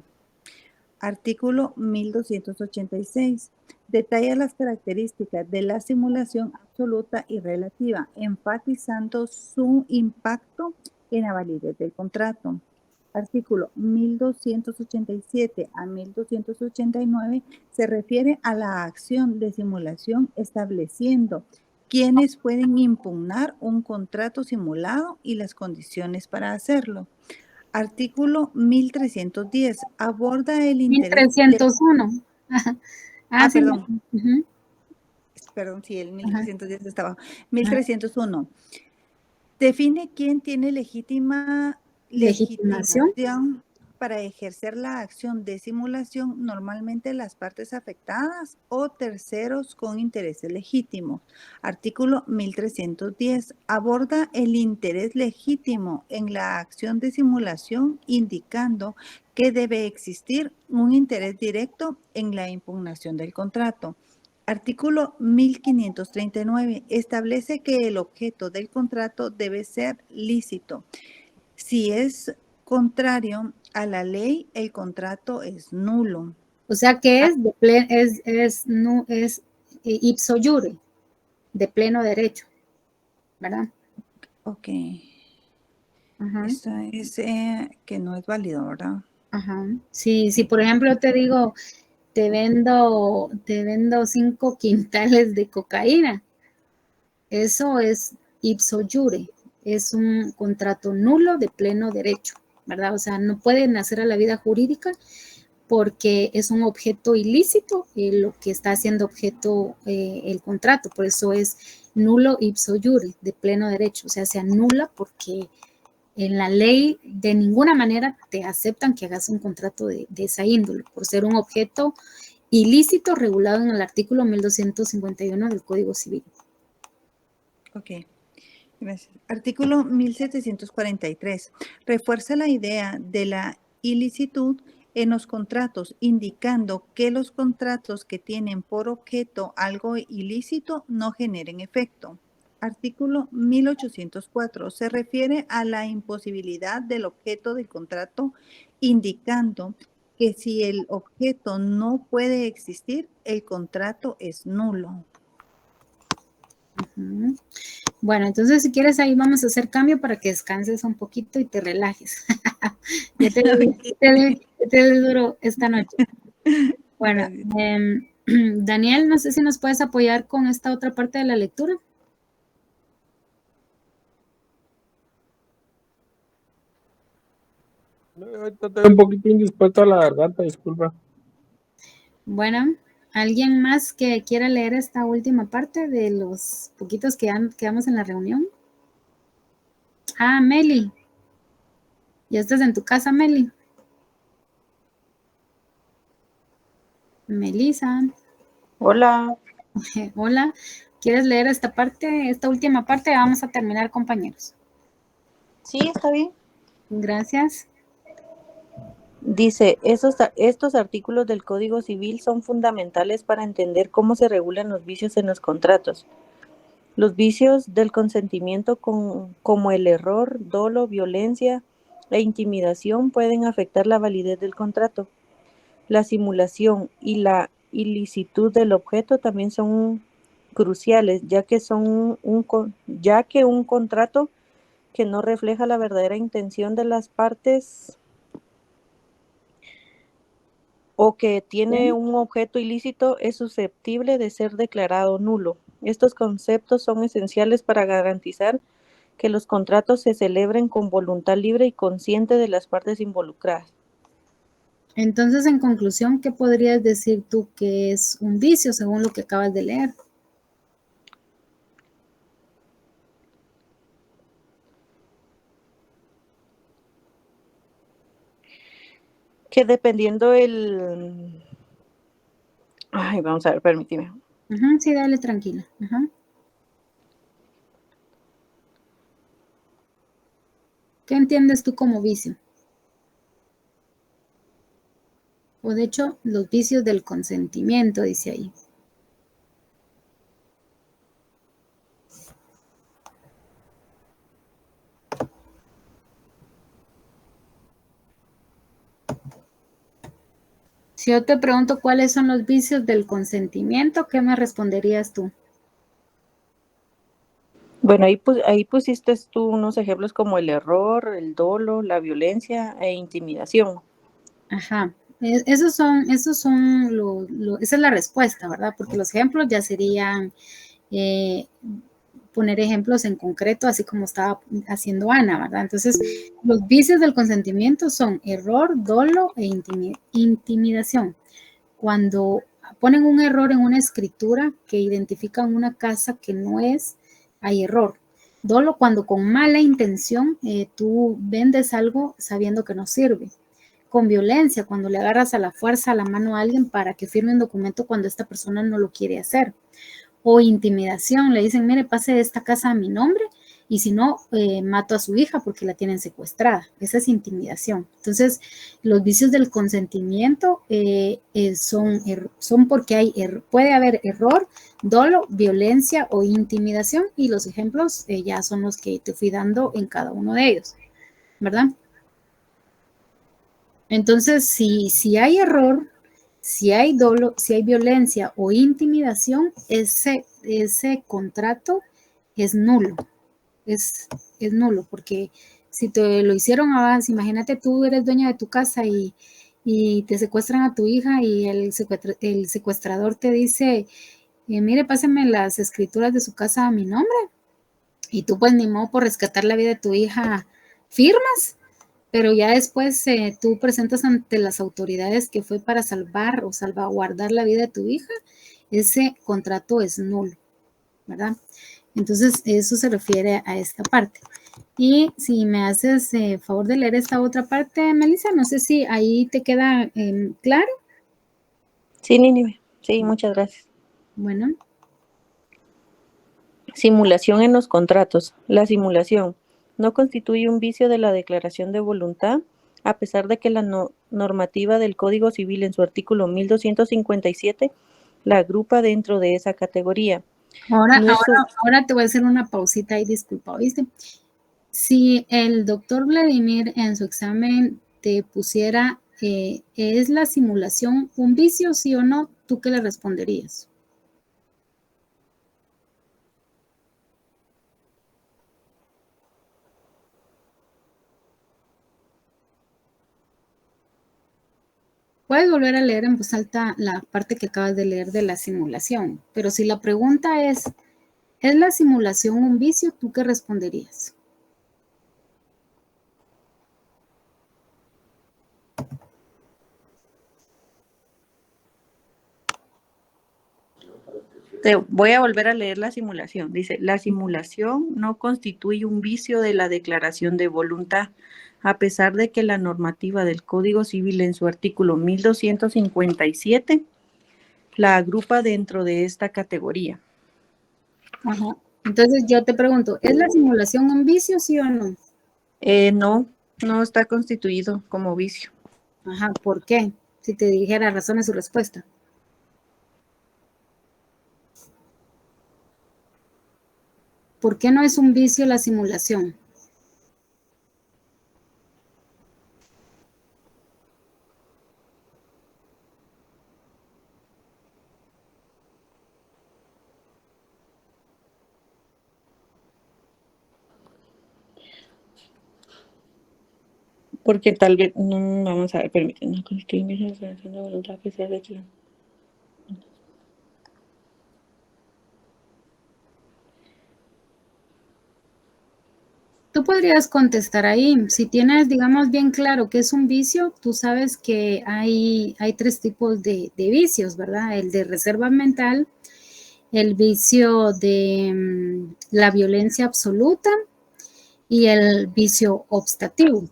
Artículo 1286. Detalla las características de la simulación absoluta y relativa, enfatizando su impacto en la validez del contrato. Artículo 1287 a 1289 se refiere a la acción de simulación estableciendo quiénes pueden impugnar un contrato simulado y las condiciones para hacerlo. Artículo 1310 aborda el interés... 1301. Sí. Perdón. Perdón, sí, el 1310 está abajo. 1301. Define quién tiene legitimación para ejercer la acción de simulación, normalmente las partes afectadas o terceros con intereses legítimos. Artículo 1310 aborda el interés legítimo en la acción de simulación, indicando que debe existir un interés directo en la impugnación del contrato. Artículo 1539 establece que el objeto del contrato debe ser lícito. Si es contrario a la ley, el contrato es nulo. O sea que es ipso iure, de pleno derecho, ¿verdad? Ok. Esta es que no es válido, ¿verdad? Ajá. Si por ejemplo te digo, te vendo 5 quintales de cocaína, eso es ipso iure, es un contrato nulo de pleno derecho, ¿verdad? O sea, no puede nacer a la vida jurídica porque es un objeto ilícito lo que está haciendo objeto el contrato, por eso es nulo ipso iure, de pleno derecho, o sea, se anula porque en la ley de ninguna manera te aceptan que hagas un contrato de esa índole, por ser un objeto ilícito regulado en el artículo 1251 del Código Civil. Ok, gracias. Artículo 1743. Refuerza la idea de la ilicitud en los contratos, indicando que los contratos que tienen por objeto algo ilícito no generen efecto. Artículo 1804. Se refiere a la imposibilidad del objeto del contrato, indicando que si el objeto no puede existir, el contrato es nulo. Uh-huh. Bueno, entonces si quieres ahí vamos a hacer cambio para que descanses un poquito y te relajes. Ya te doy duro esta noche. Bueno, Daniel, no sé si nos puedes apoyar con esta otra parte de la lectura. Estoy un poquito indispuesto a la garganta, disculpa. Bueno, ¿alguien más que quiera leer esta última parte de los poquitos que quedamos en la reunión? Ah, Meli. ¿Ya estás en tu casa, Meli? Melissa. Hola. Hola. ¿Quieres leer esta parte, esta última parte? Vamos a terminar, compañeros. Sí, está bien. Gracias. Dice, estos artículos del Código Civil son fundamentales para entender cómo se regulan los vicios en los contratos. Los vicios del consentimiento como el error, dolo, violencia e intimidación pueden afectar la validez del contrato. La simulación y la ilicitud del objeto también son cruciales, ya que un contrato que no refleja la verdadera intención de las partes o que tiene un objeto ilícito es susceptible de ser declarado nulo. Estos conceptos son esenciales para garantizar que los contratos se celebren con voluntad libre y consciente de las partes involucradas. Entonces, en conclusión, ¿qué podrías decir tú que es un vicio según lo que acabas de leer? Que dependiendo Ay, vamos a ver, permíteme. Sí, dale, tranquila. ¿Qué entiendes tú como vicio? O de hecho, los vicios del consentimiento, dice ahí. Si yo te pregunto cuáles son los vicios del consentimiento, ¿qué me responderías tú? Bueno, ahí pusiste tú unos ejemplos como el error, el dolo, la violencia e intimidación. Ajá. Esa es la respuesta, ¿verdad? Porque los ejemplos ya serían poner ejemplos en concreto, así como estaba haciendo Ana, ¿verdad? Entonces, los vicios del consentimiento son error, dolo e intimidación. Cuando ponen un error en una escritura que identifica una casa que no es, hay error. Dolo cuando con mala intención tú vendes algo sabiendo que no sirve. Con violencia, cuando le agarras a la fuerza a la mano a alguien para que firme un documento cuando esta persona no lo quiere hacer. O intimidación, le dicen, mire, pase de esta casa a mi nombre y si no, mato a su hija porque la tienen secuestrada. Esa es intimidación. Entonces, los vicios del consentimiento son porque puede haber error, dolo, violencia o intimidación y los ejemplos ya son los que te fui dando en cada uno de ellos, ¿verdad? Entonces, si hay error, si hay dolo, si hay violencia o intimidación, ese contrato es nulo. Es nulo, porque si te lo hicieron avance, imagínate tú eres dueña de tu casa y te secuestran a tu hija y el secuestrador te dice, mire, pásame las escrituras de su casa a mi nombre. Y tú pues ni modo por rescatar la vida de tu hija firmas. pero ya después tú presentas ante las autoridades que fue para salvar o salvaguardar la vida de tu hija, ese contrato es nulo, ¿verdad? Entonces, eso se refiere a esta parte. Y si me haces favor de leer esta otra parte, Melissa, no sé si ahí te queda claro. Sí, Nínive. Sí, muchas gracias. Bueno. Simulación en los contratos. La simulación no constituye un vicio de la declaración de voluntad, a pesar de que la normativa del Código Civil en su artículo 1257 la agrupa dentro de esa categoría. Ahora te voy a hacer una pausita y disculpa, ¿viste? Si el doctor Vladimir en su examen te pusiera, ¿es la simulación un vicio, sí o no? ¿Tú qué le responderías? Puedes volver a leer en voz alta la parte que acabas de leer de la simulación, pero si la pregunta ¿es la simulación un vicio? ¿Tú qué responderías? Te voy a volver a leer la simulación. Dice, la simulación no constituye un vicio de la declaración de voluntad, a pesar de que la normativa del Código Civil en su artículo 1257 la agrupa dentro de esta categoría. Ajá. Entonces yo te pregunto, ¿es la simulación un vicio, sí o no? No está constituido como vicio. Ajá, ¿por qué? Si te dijera razones su respuesta. ¿Por qué no es un vicio la simulación? Porque tal vez, vamos a ver, permítanme, no constituye un vicio de declaración de voluntad a pesar de que... Tú podrías contestar ahí, si tienes, digamos, bien claro que es un vicio, tú sabes que hay 3 tipos de vicios, ¿verdad? El de reserva mental, el vicio de la violencia absoluta y el vicio optativo,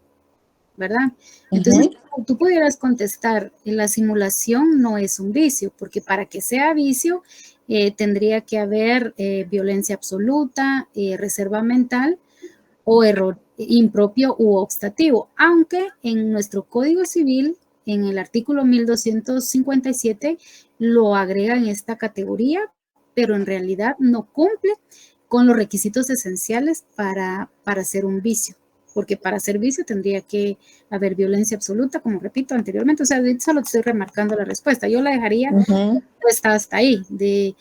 ¿verdad? Entonces, tú pudieras contestar, la simulación no es un vicio, porque para que sea vicio tendría que haber violencia absoluta, reserva mental, o error impropio u optativo, aunque en nuestro Código Civil, en el artículo 1257, lo agrega en esta categoría, pero en realidad no cumple con los requisitos esenciales para ser un vicio, porque para ser vicio tendría que haber violencia absoluta, como repito anteriormente, o sea, solo estoy remarcando la respuesta, yo la dejaría puesta hasta ahí, de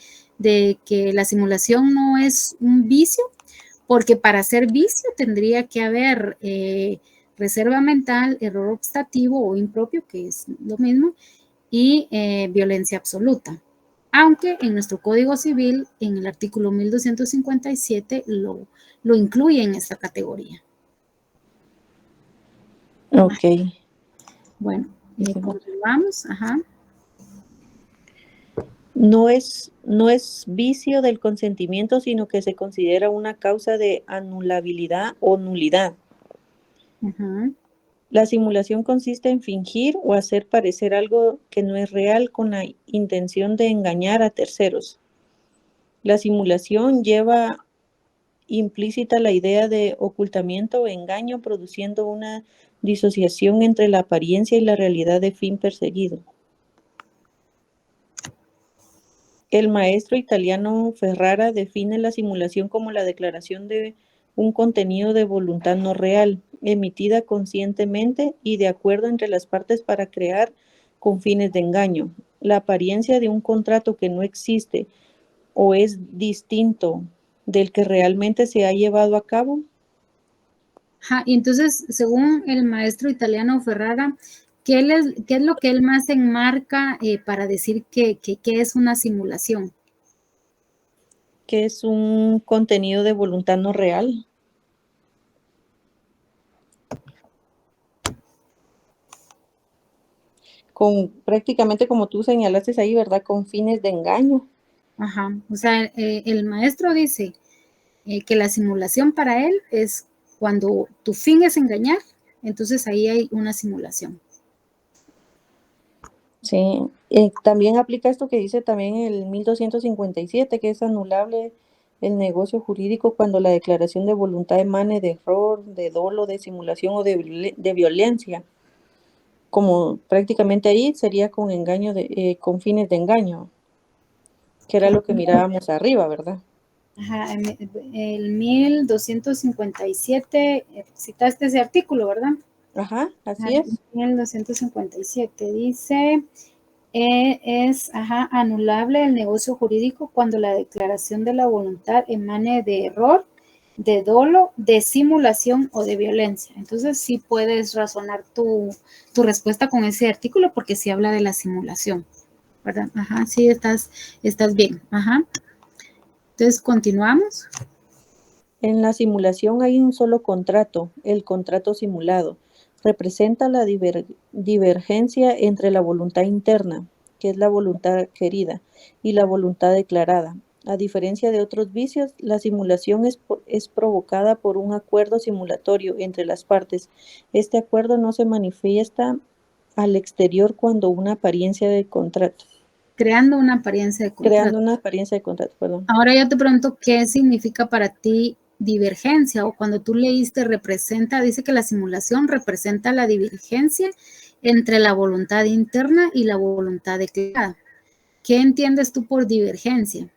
que la simulación no es un vicio, porque para ser vicio tendría que haber reserva mental, error optativo o impropio, que es lo mismo, y violencia absoluta. Aunque en nuestro Código Civil, en el artículo 1257, lo incluye en esta categoría. Ok. Bueno, continuamos. Ajá. No es vicio del consentimiento, sino que se considera una causa de anulabilidad o nulidad. La simulación consiste en fingir o hacer parecer algo que no es real con la intención de engañar a terceros. La simulación lleva implícita la idea de ocultamiento o engaño, produciendo una disociación entre la apariencia y la realidad de fin perseguido. El maestro italiano Ferrara define la simulación como la declaración de un contenido de voluntad no real, emitida conscientemente y de acuerdo entre las partes para crear con fines de engaño. La apariencia de un contrato que no existe o es distinto del que realmente se ha llevado a cabo. Y entonces, según el maestro italiano Ferrara, ¿qué es lo que él más enmarca para decir que es una simulación? Que es un contenido de voluntad no real. con prácticamente como tú señalaste ahí, ¿verdad? Con fines de engaño. Ajá. O sea, el maestro dice que la simulación para él es cuando tu fin es engañar, entonces ahí hay una simulación. Sí, también aplica esto que dice también el 1257, que es anulable el negocio jurídico cuando la declaración de voluntad emane de error, de dolo, de simulación o de violencia. Como prácticamente ahí sería con engaño, con fines de engaño, que era lo que mirábamos arriba, ¿verdad? Ajá, el 1257, citaste ese artículo, ¿verdad? Ajá, así es. 1257 dice, es anulable el negocio jurídico cuando la declaración de la voluntad emane de error, de dolo, de simulación o de violencia. Entonces sí puedes razonar tu respuesta con ese artículo porque sí habla de la simulación, ¿verdad? Ajá, sí, estás bien. Ajá. Entonces, continuamos. En la simulación hay un solo contrato, el contrato simulado. Representa la divergencia entre la voluntad interna, que es la voluntad querida, y la voluntad declarada. A diferencia de otros vicios, la simulación es provocada por un acuerdo simulatorio entre las partes. Este acuerdo no se manifiesta al exterior cuando una apariencia de contrato. Creando una apariencia de contrato. Creando una apariencia de contrato, perdón. Ahora yo te pregunto, ¿qué significa para ti divergencia? O cuando tú leíste representa, dice que la simulación representa la divergencia entre la voluntad interna y la voluntad declarada. ¿Qué entiendes tú por divergencia?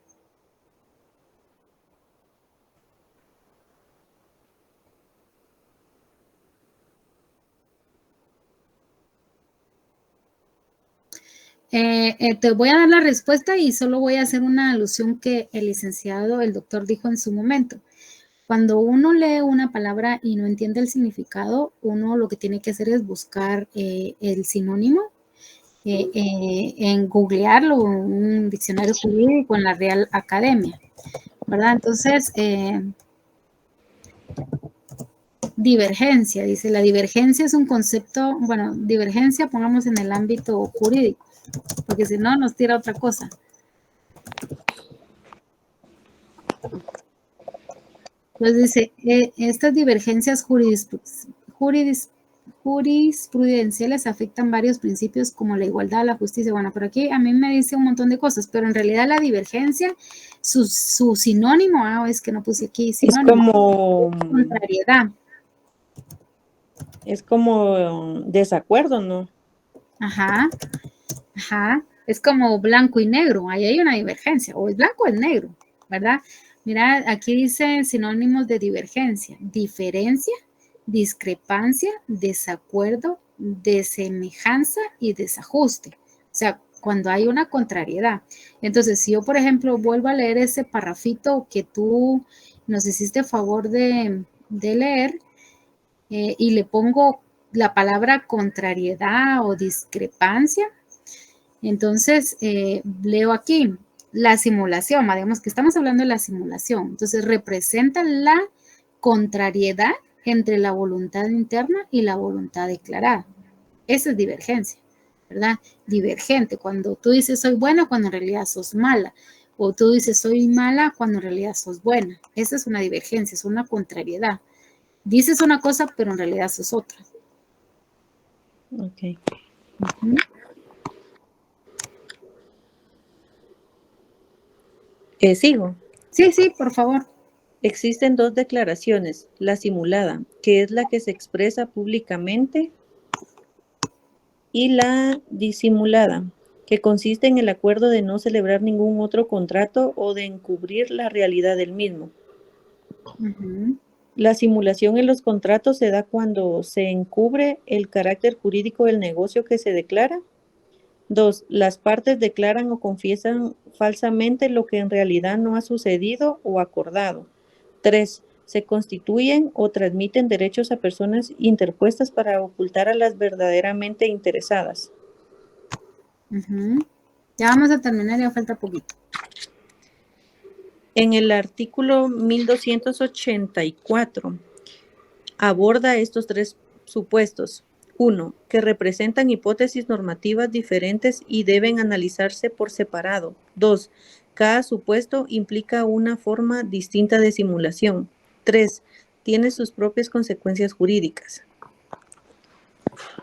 Te voy a dar la respuesta y solo voy a hacer una alusión que el licenciado, el doctor dijo en su momento. Cuando uno lee una palabra y no entiende el significado, uno lo que tiene que hacer es buscar el sinónimo, en googlearlo, un diccionario jurídico en la Real Academia, ¿verdad? Entonces, divergencia, dice, la divergencia es un concepto, bueno, divergencia pongamos en el ámbito jurídico, porque si no nos tira otra cosa. Entonces dice, estas divergencias jurisprudenciales afectan varios principios como la igualdad, la justicia. Bueno, por aquí a mí me dice un montón de cosas, pero en realidad la divergencia, su sinónimo, es que no puse aquí sinónimo, Es como contrariedad. Es como desacuerdo, ¿no? Ajá, es como blanco y negro, ahí hay una divergencia, o es blanco o es negro, ¿verdad? Mira, aquí dice sinónimos de divergencia: diferencia, discrepancia, desacuerdo, desemejanza y desajuste. O sea, cuando hay una contrariedad. Entonces, si yo, por ejemplo, vuelvo a leer ese parrafito que tú nos hiciste favor de leer, y le pongo la palabra contrariedad o discrepancia, entonces leo aquí la simulación, digamos que estamos hablando de la simulación, entonces representa la contrariedad entre la voluntad interna y la voluntad declarada. Esa es divergencia, ¿verdad? Divergente, cuando tú dices soy buena cuando en realidad sos mala, o tú dices soy mala cuando en realidad sos buena. Esa es una divergencia, es una contrariedad. Dices una cosa, pero en realidad sos otra. Ok. Sigo. Sí, por favor. Existen dos declaraciones, la simulada, que es la que se expresa públicamente, y la disimulada, que consiste en el acuerdo de no celebrar ningún otro contrato o de encubrir la realidad del mismo. La simulación en los contratos se da cuando se encubre el carácter jurídico del negocio que se declara. 2. Las partes declaran o confiesan falsamente lo que en realidad no ha sucedido o acordado. 3. Se constituyen o transmiten derechos a personas interpuestas para ocultar a las verdaderamente interesadas. Ya vamos a terminar, ya falta poquito. En el artículo 1284 aborda estos tres supuestos. 1. Que representan hipótesis normativas diferentes y deben analizarse por separado. 2. Cada supuesto implica una forma distinta de simulación. 3. Tiene sus propias consecuencias jurídicas.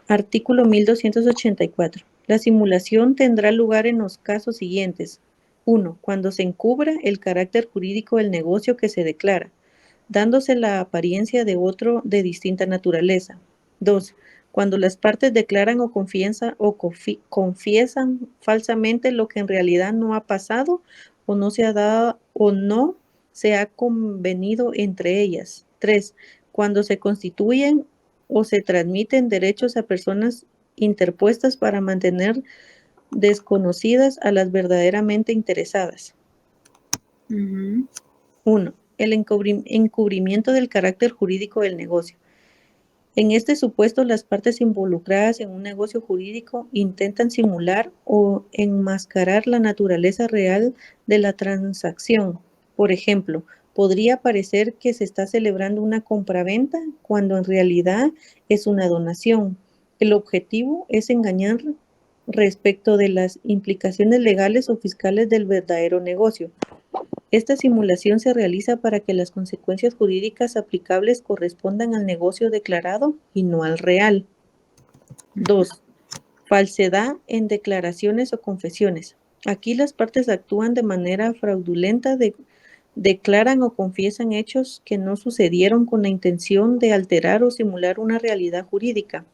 Artículo 1284. La simulación tendrá lugar en los casos siguientes. 1. Cuando se encubra el carácter jurídico del negocio que se declara, dándose la apariencia de otro de distinta naturaleza. 2. Cuando las partes declaran o confiesan falsamente lo que en realidad no ha pasado o no se ha dado o no se ha convenido entre ellas. 3. Cuando se constituyen o se transmiten derechos a personas interpuestas para mantener desconocidas a las verdaderamente interesadas. 1. El encubrimiento del carácter jurídico del negocio. En este supuesto, las partes involucradas en un negocio jurídico intentan simular o enmascarar la naturaleza real de la transacción. Por ejemplo, podría parecer que se está celebrando una compraventa cuando en realidad es una donación. El objetivo es engañar respecto de las implicaciones legales o fiscales del verdadero negocio. Esta simulación se realiza para que las consecuencias jurídicas aplicables correspondan al negocio declarado y no al real. 2. Falsedad en declaraciones o confesiones. Aquí las partes actúan de manera fraudulenta, declaran o confiesan hechos que no sucedieron con la intención de alterar o simular una realidad jurídica.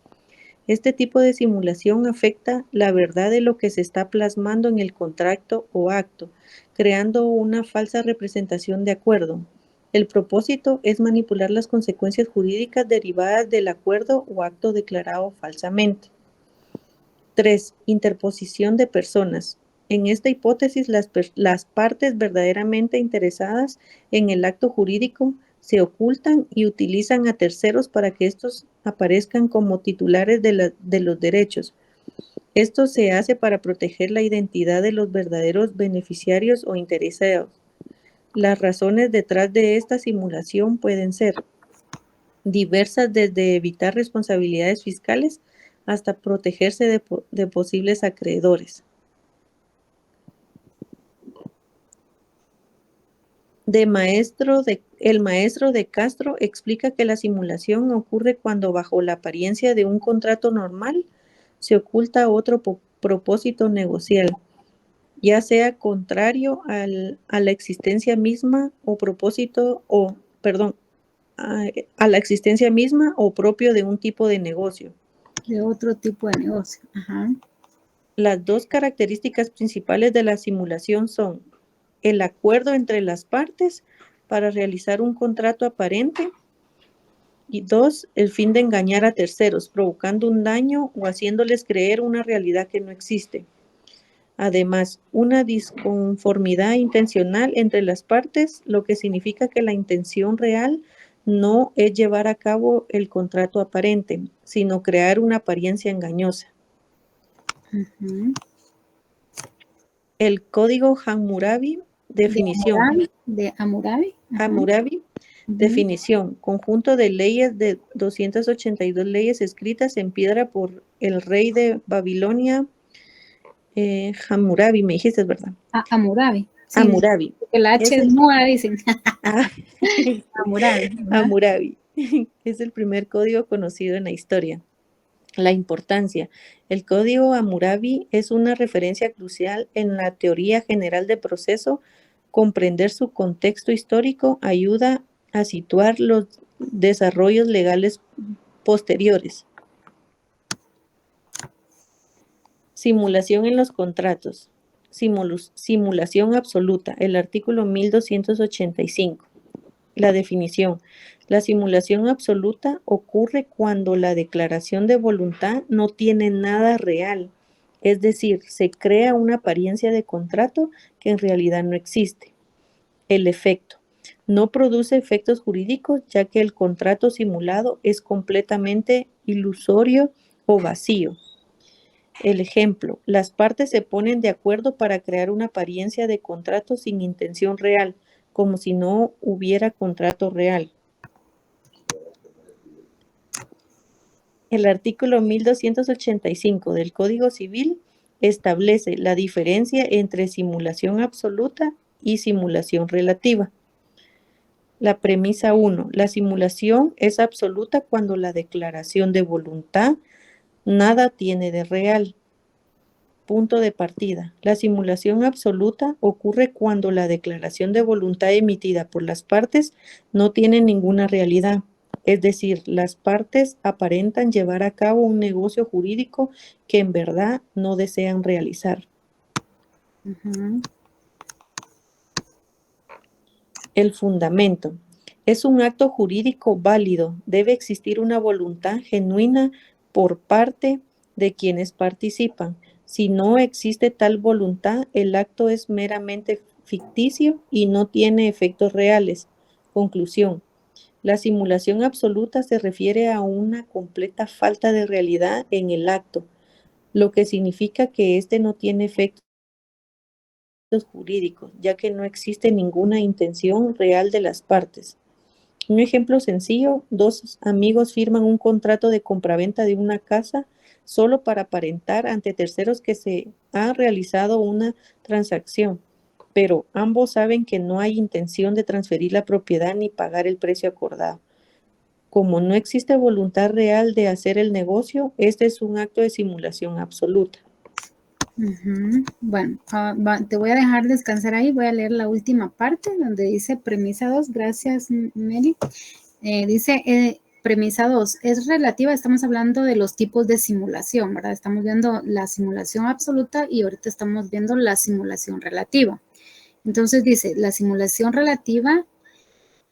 Este tipo de simulación afecta la verdad de lo que se está plasmando en el contrato o acto, creando una falsa representación de acuerdo. El propósito es manipular las consecuencias jurídicas derivadas del acuerdo o acto declarado falsamente. 3. Interposición de personas. En esta hipótesis, las partes verdaderamente interesadas en el acto jurídico se ocultan y utilizan a terceros para que estos aparezcan como titulares de los derechos. Esto se hace para proteger la identidad de los verdaderos beneficiarios o interesados. Las razones detrás de esta simulación pueden ser diversas, desde evitar responsabilidades fiscales hasta protegerse de posibles acreedores. El maestro de Castro explica que la simulación ocurre cuando, bajo la apariencia de un contrato normal, se oculta otro propósito negocial, ya sea contrario a la existencia misma a la existencia misma o propio de un tipo de negocio. De otro tipo de negocio. Ajá. Las dos características principales de la simulación son el acuerdo entre las partes para realizar un contrato aparente y 2, el fin de engañar a terceros, provocando un daño o haciéndoles creer una realidad que no existe. Además, una disconformidad intencional entre las partes, lo que significa que la intención real no es llevar a cabo el contrato aparente, sino crear una apariencia engañosa. Uh-huh. El código Hammurabi, definición. De Hammurabi. Uh-huh. Hammurabi, definición. Conjunto de leyes de 282 leyes escritas en piedra por el rey de Babilonia, Hammurabi, me dijiste, ¿verdad? Hammurabi. Sí, Hammurabi. Porque la H es muda, dicen. Hammurabi. Hammurabi. Es el primer código conocido en la historia. La importancia. El código Hammurabi es una referencia crucial en la teoría general de proceso. Comprender su contexto histórico ayuda a situar los desarrollos legales posteriores. Simulación en los contratos. Simulación absoluta. El artículo 1285. La definición. La simulación absoluta ocurre cuando la declaración de voluntad no tiene nada real, es decir, se crea una apariencia de contrato que en realidad no existe. El efecto. No produce efectos jurídicos, ya que el contrato simulado es completamente ilusorio o vacío. El ejemplo. Las partes se ponen de acuerdo para crear una apariencia de contrato sin intención real, como si no hubiera contrato real. El artículo 1285 del Código Civil establece la diferencia entre simulación absoluta y simulación relativa. La premisa 1. La simulación es absoluta cuando la declaración de voluntad nada tiene de real. Punto de partida. La simulación absoluta ocurre cuando la declaración de voluntad emitida por las partes no tiene ninguna realidad. Es decir, las partes aparentan llevar a cabo un negocio jurídico que en verdad no desean realizar. Ujú. El fundamento. Es un acto jurídico válido. Debe existir una voluntad genuina por parte de quienes participan. Si no existe tal voluntad, el acto es meramente ficticio y no tiene efectos reales. Conclusión. La simulación absoluta se refiere a una completa falta de realidad en el acto, lo que significa que éste no tiene efectos jurídicos, ya que no existe ninguna intención real de las partes. Un ejemplo sencillo, dos amigos firman un contrato de compraventa de una casa solo para aparentar ante terceros que se ha realizado una transacción, pero ambos saben que no hay intención de transferir la propiedad ni pagar el precio acordado. Como no existe voluntad real de hacer el negocio, este es un acto de simulación absoluta. Ujú. Bueno, te voy a dejar descansar ahí. Voy a leer la última parte donde dice premisa 2. Gracias, Meli. Dice premisa 2. Es relativa, estamos hablando de los tipos de simulación, ¿verdad? Estamos viendo la simulación absoluta y ahorita estamos viendo la simulación relativa. Entonces dice, la simulación relativa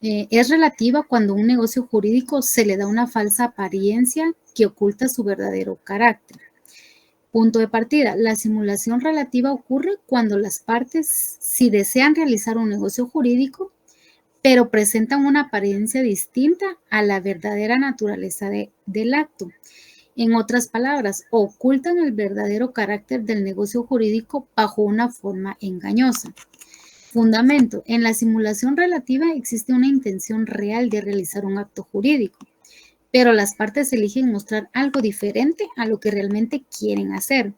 es relativa cuando un negocio jurídico se le da una falsa apariencia que oculta su verdadero carácter. Punto de partida. La simulación relativa ocurre cuando las partes, si desean realizar un negocio jurídico, pero presentan una apariencia distinta a la verdadera naturaleza del acto. En otras palabras, ocultan el verdadero carácter del negocio jurídico bajo una forma engañosa. Fundamento. En la simulación relativa existe una intención real de realizar un acto jurídico, pero las partes eligen mostrar algo diferente a lo que realmente quieren hacer.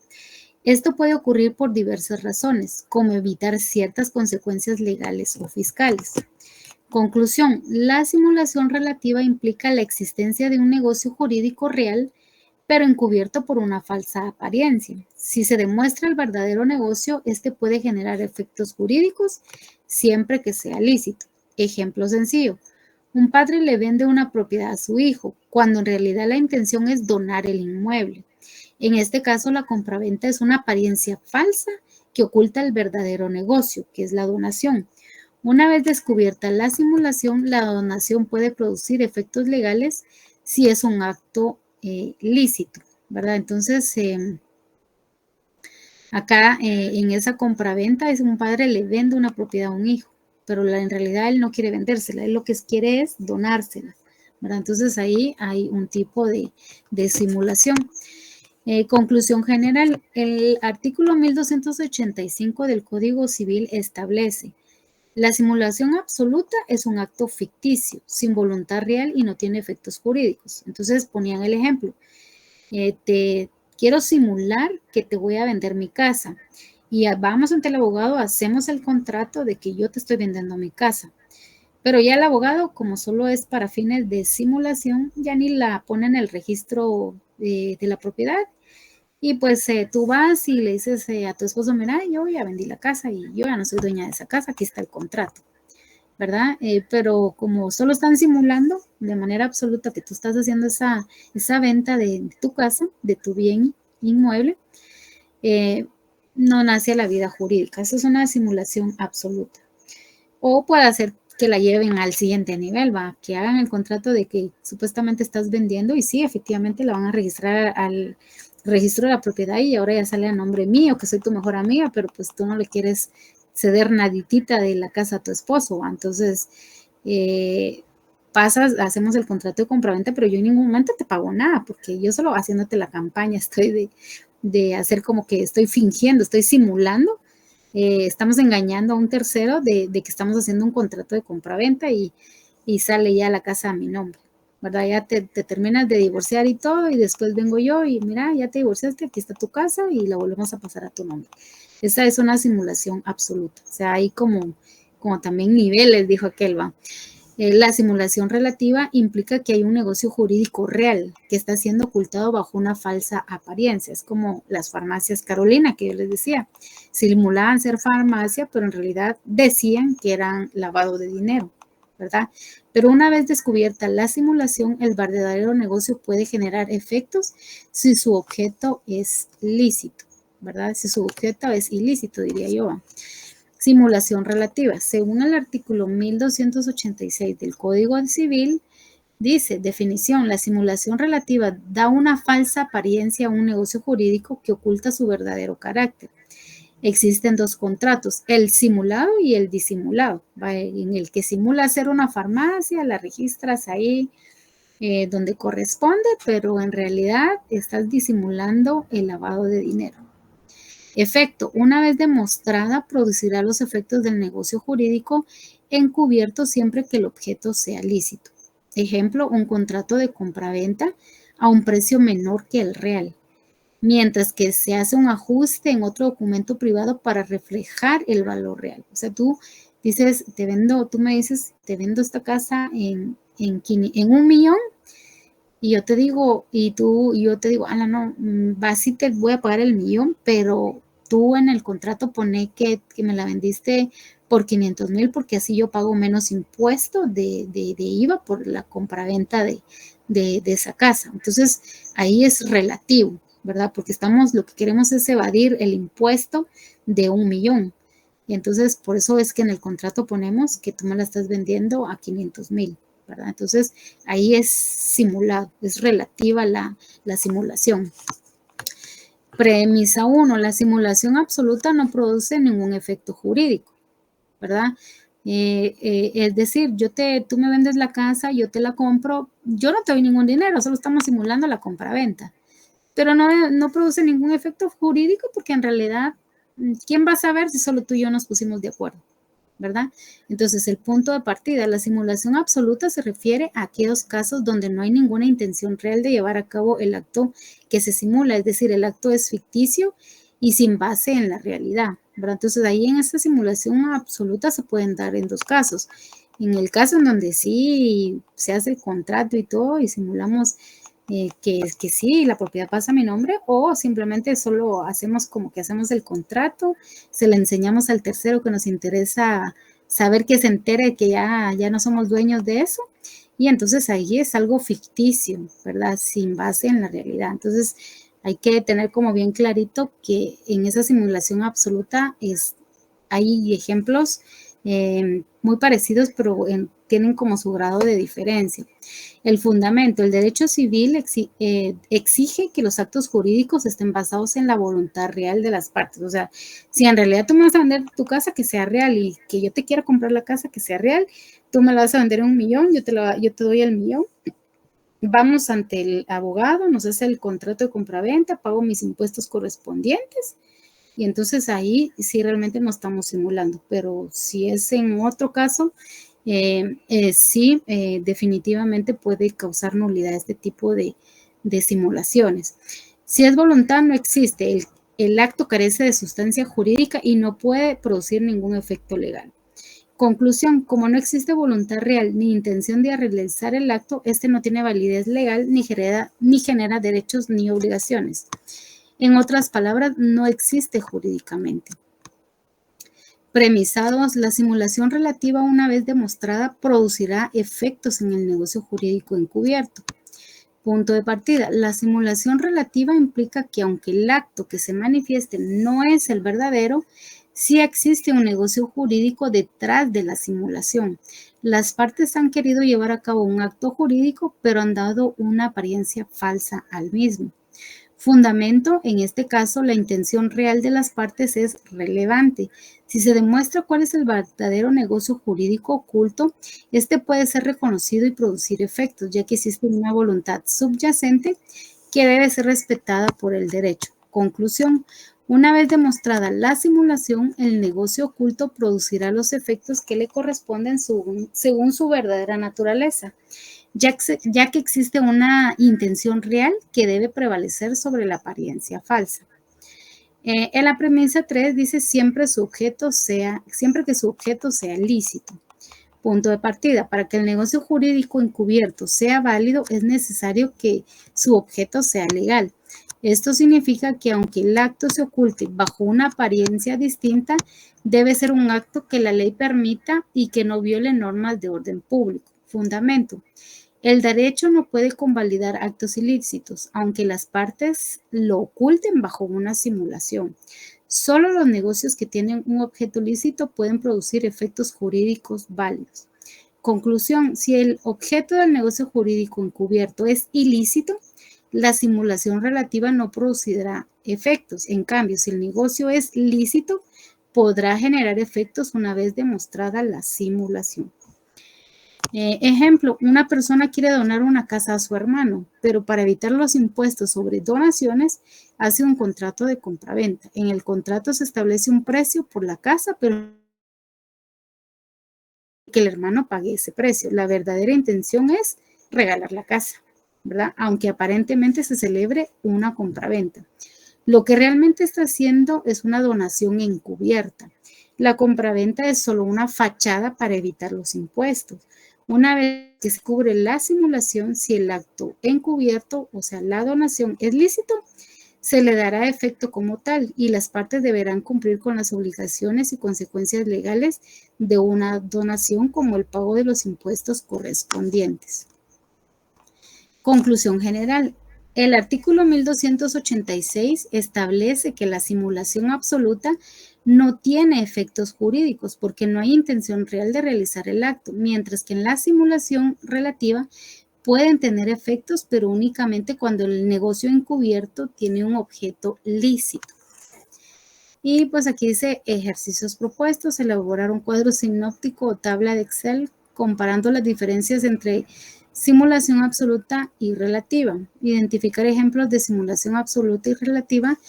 Esto puede ocurrir por diversas razones, como evitar ciertas consecuencias legales o fiscales. Conclusión, la simulación relativa implica la existencia de un negocio jurídico real, pero encubierto por una falsa apariencia. Si se demuestra el verdadero negocio, este puede generar efectos jurídicos siempre que sea lícito. Ejemplo sencillo. Un padre le vende una propiedad a su hijo, cuando en realidad la intención es donar el inmueble. En este caso, la compraventa es una apariencia falsa que oculta el verdadero negocio, que es la donación. Una vez descubierta la simulación, la donación puede producir efectos legales si es un acto lícito, ¿verdad? Entonces, acá en esa compraventa es un padre le vende una propiedad a un hijo, pero en realidad él no quiere vendérsela, él lo que quiere es donársela, ¿verdad? Entonces ahí hay un tipo de simulación. Conclusión general, el artículo 1285 del Código Civil establece: la simulación absoluta es un acto ficticio, sin voluntad real y no tiene efectos jurídicos. Entonces ponían el ejemplo, te quiero simular que te voy a vender mi casa y vamos ante el abogado, hacemos el contrato de que yo te estoy vendiendo mi casa. Pero ya el abogado, como solo es para fines de simulación, ya ni la pone en el registro de la propiedad. Y pues tú vas y le dices a tu esposo, mira, yo ya vendí la casa y yo ya no soy dueña de esa casa, aquí está el contrato, ¿verdad? Pero como solo están simulando de manera absoluta que tú estás haciendo esa venta de tu casa, de tu bien inmueble, no nace la vida jurídica. Eso es una simulación absoluta. O puede ser que la lleven al siguiente nivel, ¿va? Que hagan el contrato de que supuestamente estás vendiendo y sí, efectivamente la van a registrar al registro de la propiedad y ahora ya sale a nombre mío, que soy tu mejor amiga, pero pues tú no le quieres ceder naditita de la casa a tu esposo, ¿va? Entonces hacemos el contrato de compraventa, pero yo en ningún momento te pago nada, porque yo solo haciéndote la campaña estoy de hacer como que estoy fingiendo, estoy simulando. Estamos engañando a un tercero de que estamos haciendo un contrato de compraventa y sale ya la casa a mi nombre, ¿verdad? Ya te terminas de divorciar y todo, y después vengo yo y mira, ya te divorciaste, aquí está tu casa y la volvemos a pasar a tu nombre. Esa es una simulación absoluta. O sea, hay como también niveles, dijo aquel, va. La simulación relativa implica que hay un negocio jurídico real que está siendo ocultado bajo una falsa apariencia. Es como las farmacias Carolina, que yo les decía. Simulaban ser farmacia, pero en realidad decían que eran lavado de dinero, ¿verdad? Pero una vez descubierta la simulación, el verdadero negocio puede generar efectos si su objeto es lícito, ¿verdad? Si su objeto es ilícito, diría yo. Simulación relativa. Según el artículo 1286 del Código Civil, dice, definición, la simulación relativa da una falsa apariencia a un negocio jurídico que oculta su verdadero carácter. Existen dos contratos, el simulado y el disimulado. En el que simula ser una farmacia, la registras ahí donde corresponde, pero en realidad estás disimulando el lavado de dinero. Efecto, una vez demostrada, producirá los efectos del negocio jurídico encubierto siempre que el objeto sea lícito. Ejemplo, un contrato de compraventa a un precio menor que el real, mientras que se hace un ajuste en otro documento privado para reflejar el valor real. O sea, tú dices, tú me dices, te vendo esta casa en 1 millón, y yo te digo, yo te digo, no, sí te voy a pagar el 1 millón, pero tú en el contrato pone que me la vendiste por 500,000 porque así yo pago menos impuesto de IVA por la compraventa de esa casa. Entonces, ahí es relativo, ¿verdad? Porque lo que queremos es evadir el impuesto de 1 millón. Y entonces, por eso es que en el contrato ponemos que tú me la estás vendiendo a 500,000, ¿verdad? Entonces, ahí es simulado, es relativa la simulación. Premisa 1, la simulación absoluta no produce ningún efecto jurídico, ¿verdad? Es decir, tú me vendes la casa, yo te la compro, yo no te doy ningún dinero, solo estamos simulando la compraventa, pero no produce ningún efecto jurídico porque en realidad, ¿quién va a saber si solo tú y yo nos pusimos de acuerdo? ¿Verdad? Entonces, el punto de partida, la simulación absoluta se refiere a aquellos casos donde no hay ninguna intención real de llevar a cabo el acto que se simula, es decir, el acto es ficticio y sin base en la realidad, ¿verdad? Entonces, ahí en esta simulación absoluta se pueden dar en dos casos. En el caso en donde sí se hace el contrato y todo y simulamos que sí, la propiedad pasa a mi nombre, o simplemente solo hacemos como que hacemos el contrato, se le enseñamos al tercero que nos interesa saber que se entere que ya no somos dueños de eso, y entonces ahí es algo ficticio, ¿verdad? Sin base en la realidad. Entonces hay que tener como bien clarito que en esa simulación absoluta hay ejemplos muy parecidos, pero tienen como su grado de diferencia. El fundamento, el derecho civil exige que los actos jurídicos estén basados en la voluntad real de las partes. O sea, si en realidad tú me vas a vender tu casa, que sea real, y que yo te quiera comprar la casa, que sea real, tú me la vas a vender en 1 millón, yo te doy el 1 millón. Vamos ante el abogado, nos hace el contrato de compraventa, pago mis impuestos correspondientes, y entonces ahí sí realmente no estamos simulando, pero si es en otro caso, sí, definitivamente puede causar nulidad este tipo de simulaciones. Si es voluntad, no existe. El acto carece de sustancia jurídica y no puede producir ningún efecto legal. Conclusión, como no existe voluntad real ni intención de realizar el acto, este no tiene validez legal ni genera derechos ni obligaciones. En otras palabras, no existe jurídicamente. Premisa 2, la simulación relativa, una vez demostrada, producirá efectos en el negocio jurídico encubierto. Punto de partida, la simulación relativa implica que aunque el acto que se manifieste no es el verdadero, sí existe un negocio jurídico detrás de la simulación. Las partes han querido llevar a cabo un acto jurídico, pero han dado una apariencia falsa al mismo. Fundamento, en este caso, la intención real de las partes es relevante. Si se demuestra cuál es el verdadero negocio jurídico oculto, este puede ser reconocido y producir efectos, ya que existe una voluntad subyacente que debe ser respetada por el derecho. Conclusión, una vez demostrada la simulación, el negocio oculto producirá los efectos que le corresponden según su verdadera naturaleza. ya que existe una intención real que debe prevalecer sobre la apariencia falsa. En la premisa 3 dice siempre que su objeto sea lícito. Punto de partida. Para que el negocio jurídico encubierto sea válido, es necesario que su objeto sea legal. Esto significa que aunque el acto se oculte bajo una apariencia distinta, debe ser un acto que la ley permita y que no viole normas de orden público. Fundamento. El derecho no puede convalidar actos ilícitos, aunque las partes lo oculten bajo una simulación. Solo los negocios que tienen un objeto lícito pueden producir efectos jurídicos válidos. Conclusión, si el objeto del negocio jurídico encubierto es ilícito, la simulación relativa no producirá efectos. En cambio, si el negocio es lícito, podrá generar efectos una vez demostrada la simulación. Ejemplo, una persona quiere donar una casa a su hermano, pero para evitar los impuestos sobre donaciones, hace un contrato de compraventa. En el contrato se establece un precio por la casa, pero que el hermano pague ese precio. La verdadera intención es regalar la casa, ¿verdad? Aunque aparentemente se celebre una compraventa. Lo que realmente está haciendo es una donación encubierta. La compraventa es solo una fachada para evitar los impuestos. Una vez que se cubre la simulación, si el acto encubierto, o sea, la donación es lícito, se le dará efecto como tal y las partes deberán cumplir con las obligaciones y consecuencias legales de una donación como el pago de los impuestos correspondientes. Conclusión general. El artículo 1286 establece que la simulación absoluta no tiene efectos jurídicos porque no hay intención real de realizar el acto, mientras que en la simulación relativa pueden tener efectos, pero únicamente cuando el negocio encubierto tiene un objeto lícito. Y pues aquí dice ejercicios propuestos, elaborar un cuadro sinóptico o tabla de Excel comparando las diferencias entre simulación absoluta y relativa. Identificar ejemplos de simulación absoluta y relativa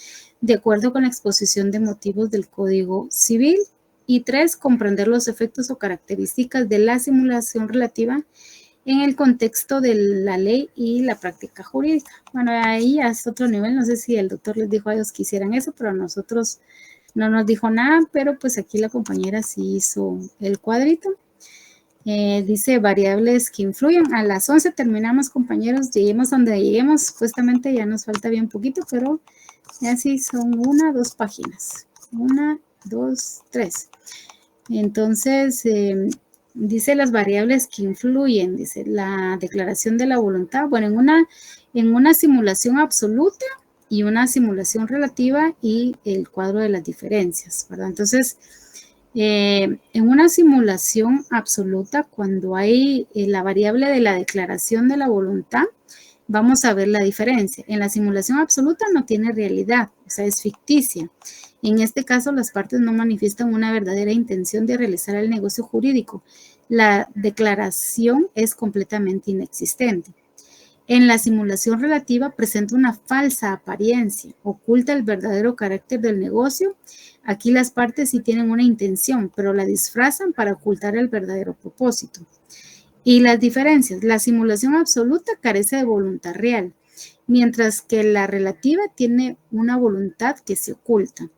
de acuerdo con la exposición de motivos del Código Civil. Y 3, comprender los efectos o características de la simulación relativa en el contexto de la ley y la práctica jurídica. Bueno, ahí ya es otro nivel. No sé si el doctor les dijo a ellos que hicieran eso, pero a nosotros no nos dijo nada, pero pues aquí la compañera sí hizo el cuadrito. Dice variables que influyen. A las 11 terminamos, compañeros. Lleguemos donde lleguemos. Supuestamente ya nos falta bien poquito, pero ya sí son 1, 2 páginas. 1, 2, 3. Entonces, dice las variables que influyen. Dice la declaración de la voluntad. Bueno, en una simulación absoluta y una simulación relativa y el cuadro de las diferencias, ¿verdad? Entonces, en una simulación absoluta, cuando hay la variable de la declaración de la voluntad, vamos a ver la diferencia. En la simulación absoluta no tiene realidad, o sea, es ficticia. En este caso, las partes no manifiestan una verdadera intención de realizar el negocio jurídico. La declaración es completamente inexistente. En la simulación relativa presenta una falsa apariencia, oculta el verdadero carácter del negocio. Aquí las partes sí tienen una intención, pero la disfrazan para ocultar el verdadero propósito. Y las diferencias. La simulación absoluta carece de voluntad real, mientras que la relativa tiene una voluntad que se oculta.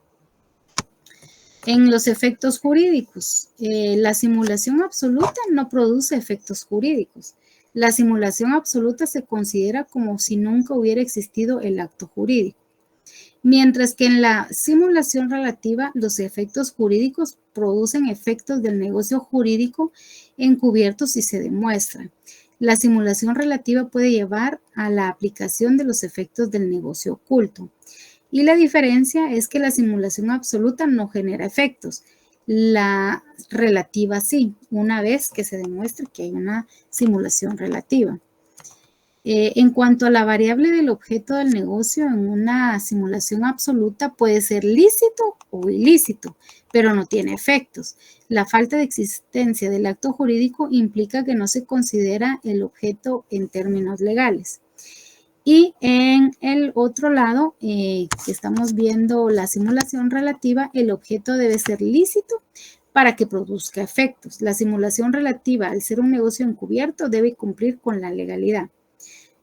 En los efectos jurídicos, la simulación absoluta no produce efectos jurídicos. La simulación absoluta se considera como si nunca hubiera existido el acto jurídico. Mientras que en la simulación relativa, los efectos jurídicos producen efectos del negocio jurídico encubiertos y se demuestran. La simulación relativa puede llevar a la aplicación de los efectos del negocio oculto. Y la diferencia es que la simulación absoluta no genera efectos. La relativa sí, una vez que se demuestre que hay una simulación relativa. En cuanto a la variable del objeto del negocio, en una simulación absoluta puede ser lícito o ilícito, pero no tiene efectos. La falta de existencia del acto jurídico implica que no se considera el objeto en términos legales. Y en el otro lado, que estamos viendo la simulación relativa, el objeto debe ser lícito, para que produzca efectos. La simulación relativa, al ser un negocio encubierto, debe cumplir con la legalidad.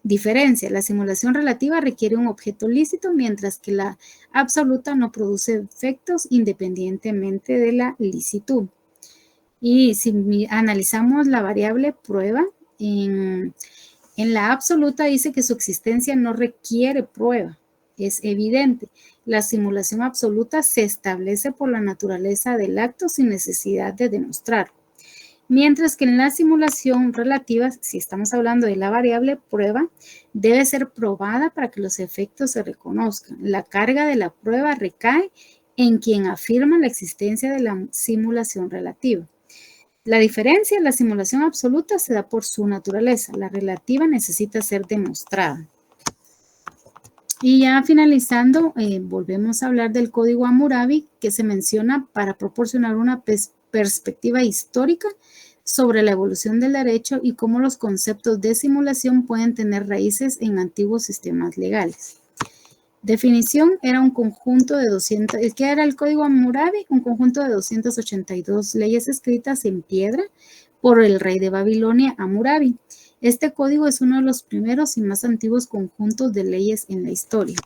Diferencia, la simulación relativa requiere un objeto lícito, mientras que la absoluta no produce efectos independientemente de la licitud. Y si analizamos la variable prueba, en la absoluta dice que su existencia no requiere prueba, es evidente. La simulación absoluta se establece por la naturaleza del acto sin necesidad de demostrarlo. Mientras que en la simulación relativa, si estamos hablando de la variable prueba, debe ser probada para que los efectos se reconozcan. La carga de la prueba recae en quien afirma la existencia de la simulación relativa. La diferencia, la simulación absoluta se da por su naturaleza. La relativa necesita ser demostrada. Y ya finalizando, volvemos a hablar del código Hammurabi, que se menciona para proporcionar una perspectiva histórica sobre la evolución del derecho y cómo los conceptos de simulación pueden tener raíces en antiguos sistemas legales. Definición, era un conjunto de 200, ¿qué era el código Hammurabi? Un conjunto de 282 leyes escritas en piedra por el rey de Babilonia, Hammurabi. Este código es uno de los primeros y más antiguos conjuntos de leyes en la historia.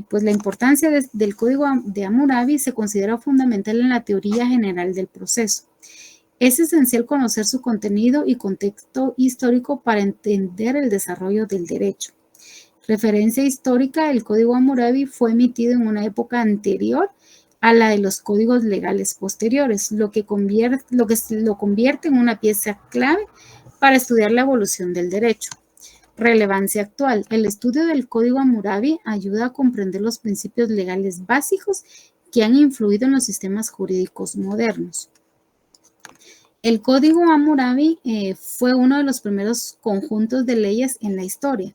Pues la importancia del código de Hammurabi se considera fundamental en la teoría general del proceso. Es esencial conocer su contenido y contexto histórico para entender el desarrollo del derecho. Referencia histórica, el código Hammurabi fue emitido en una época anterior a la de los códigos legales posteriores, lo que lo convierte en una pieza clave para estudiar la evolución del derecho. Relevancia actual. El estudio del código Hammurabi ayuda a comprender los principios legales básicos que han influido en los sistemas jurídicos modernos. El código Hammurabi fue uno de los primeros conjuntos de leyes en la historia,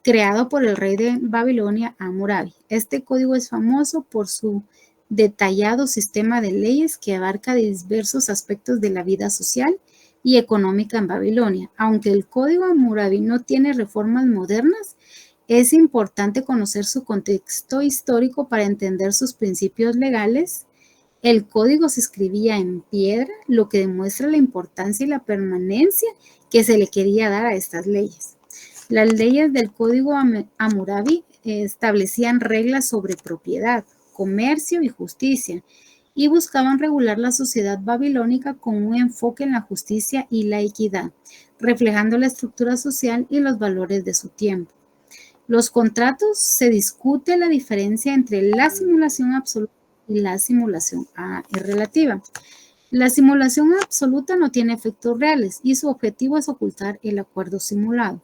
creado por el rey de Babilonia, Hammurabi. Este código es famoso por su detallado sistema de leyes que abarca diversos aspectos de la vida social y económica en Babilonia. Aunque el código Hammurabi no tiene reformas modernas, es importante conocer su contexto histórico para entender sus principios legales. El código se escribía en piedra, lo que demuestra la importancia y la permanencia que se le quería dar a estas leyes. Las leyes del código Hammurabi establecían reglas sobre propiedad, comercio y justicia, y buscaban regular la sociedad babilónica con un enfoque en la justicia y la equidad, reflejando la estructura social y los valores de su tiempo. Los contratos, se discute la diferencia entre la simulación absoluta y la simulación relativa. La simulación absoluta no tiene efectos reales y su objetivo es ocultar el acuerdo simulado.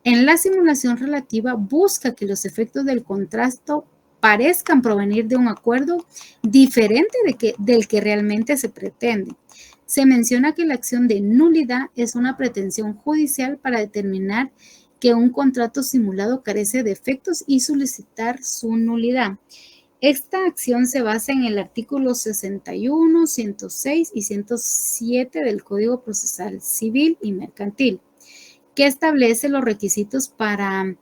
En la simulación relativa busca que los efectos del contrato parezcan provenir de un acuerdo diferente del que realmente se pretende. Se menciona que la acción de nulidad es una pretensión judicial para determinar que un contrato simulado carece de efectos y solicitar su nulidad. Esta acción se basa en el artículo 61, 106 y 107 del Código Procesal Civil y Mercantil, que establece los requisitos para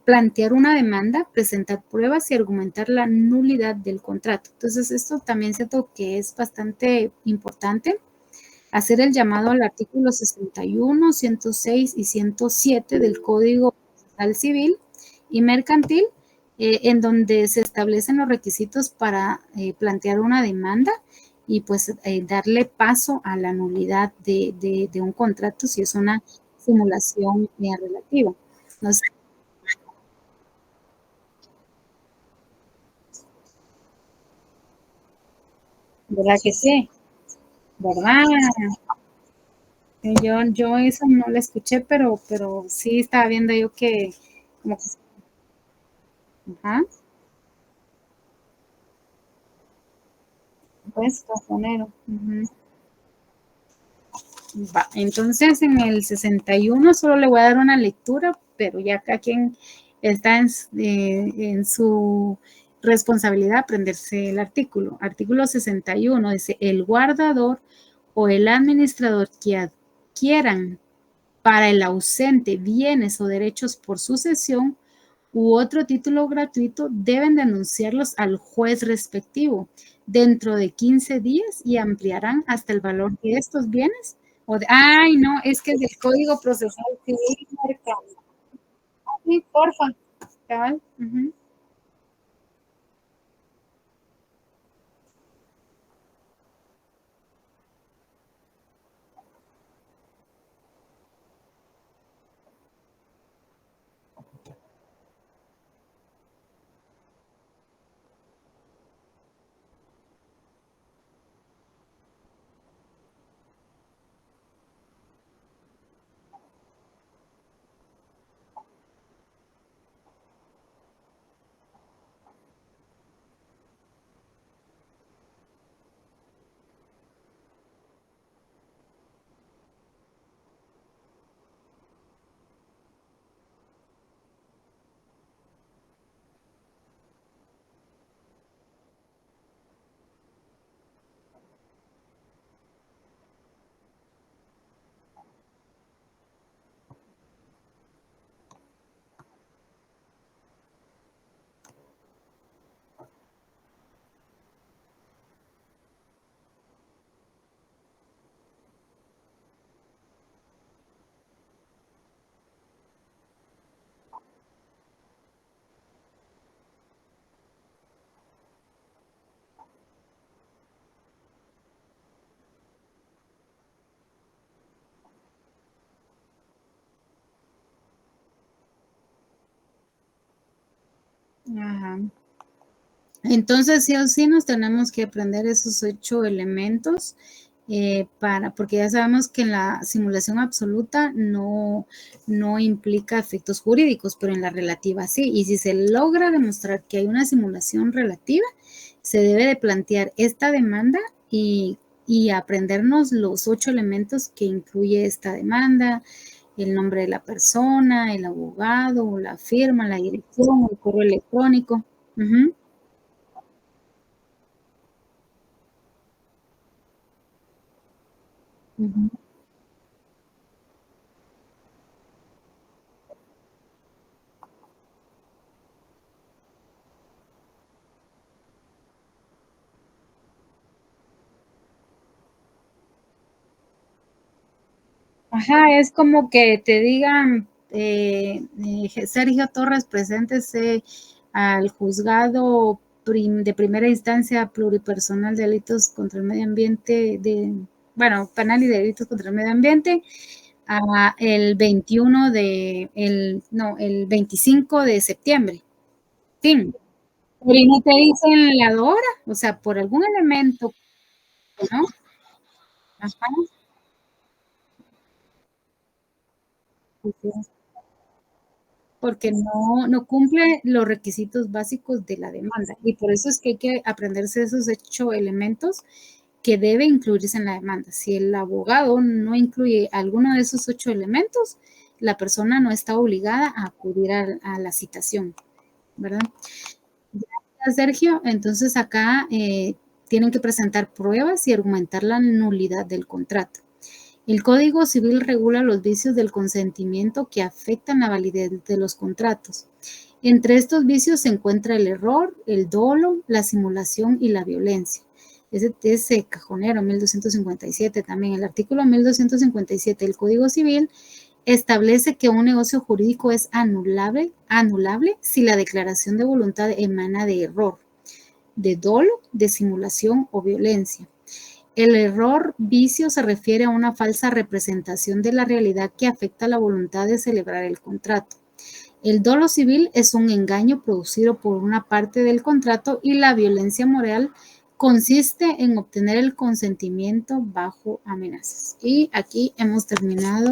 plantear una demanda, presentar pruebas y argumentar la nulidad del contrato. Entonces, esto también siento que es bastante importante, hacer el llamado al artículo 61, 106 y 107 del Código Procesal Civil y Mercantil, en donde se establecen los requisitos para plantear una demanda y pues darle paso a la nulidad de un contrato si es una simulación relativa. No sé. ¿Verdad que sí? ¿Verdad? Yo eso no lo escuché, pero sí estaba viendo yo que como que ajá. Pues cajonero. Va, entonces en el 61 solo le voy a dar una lectura, pero ya acá quien está en su responsabilidad aprenderse el artículo. Artículo 61 dice, el guardador o el administrador que adquieran para el ausente bienes o derechos por sucesión u otro título gratuito deben denunciarlos al juez respectivo dentro de 15 días y ampliarán hasta el valor de estos bienes. Ay, no, es que es del Código Procesal Civil Mercantil. Sí, porfa. Cabal. Ajá. Entonces, sí o sí nos tenemos que aprender esos 8 elementos porque ya sabemos que en la simulación absoluta no implica efectos jurídicos, pero en la relativa sí. Y si se logra demostrar que hay una simulación relativa, se debe de plantear esta demanda y aprendernos los 8 elementos que incluye esta demanda: el nombre de la persona, el abogado, la firma, la dirección, el correo electrónico. Ajá, es como que te digan, Sergio Torres, preséntese al juzgado de primera instancia pluripersonal de delitos contra el medio ambiente, penal y de delitos contra el medio ambiente, el 25 de septiembre. Sí, pero y no te dicen la hora, o sea, por algún elemento, ¿no? Ajá. Porque no cumple los requisitos básicos de la demanda. Y por eso es que hay que aprenderse esos 8 elementos que debe incluirse en la demanda. Si el abogado no incluye alguno de esos 8 elementos, la persona no está obligada a acudir a la citación, ¿verdad? Gracias, Sergio. Entonces acá tienen que presentar pruebas y argumentar la nulidad del contrato. El Código Civil regula los vicios del consentimiento que afectan la validez de los contratos. Entre estos vicios se encuentra el error, el dolo, la simulación y la violencia. Ese cajonero, 1257 también. El artículo 1257 del Código Civil establece que un negocio jurídico es anulable si la declaración de voluntad emana de error, de dolo, de simulación o violencia. El error vicio se refiere a una falsa representación de la realidad que afecta la voluntad de celebrar el contrato. El dolo civil es un engaño producido por una parte del contrato y la violencia moral consiste en obtener el consentimiento bajo amenazas. Y aquí hemos terminado.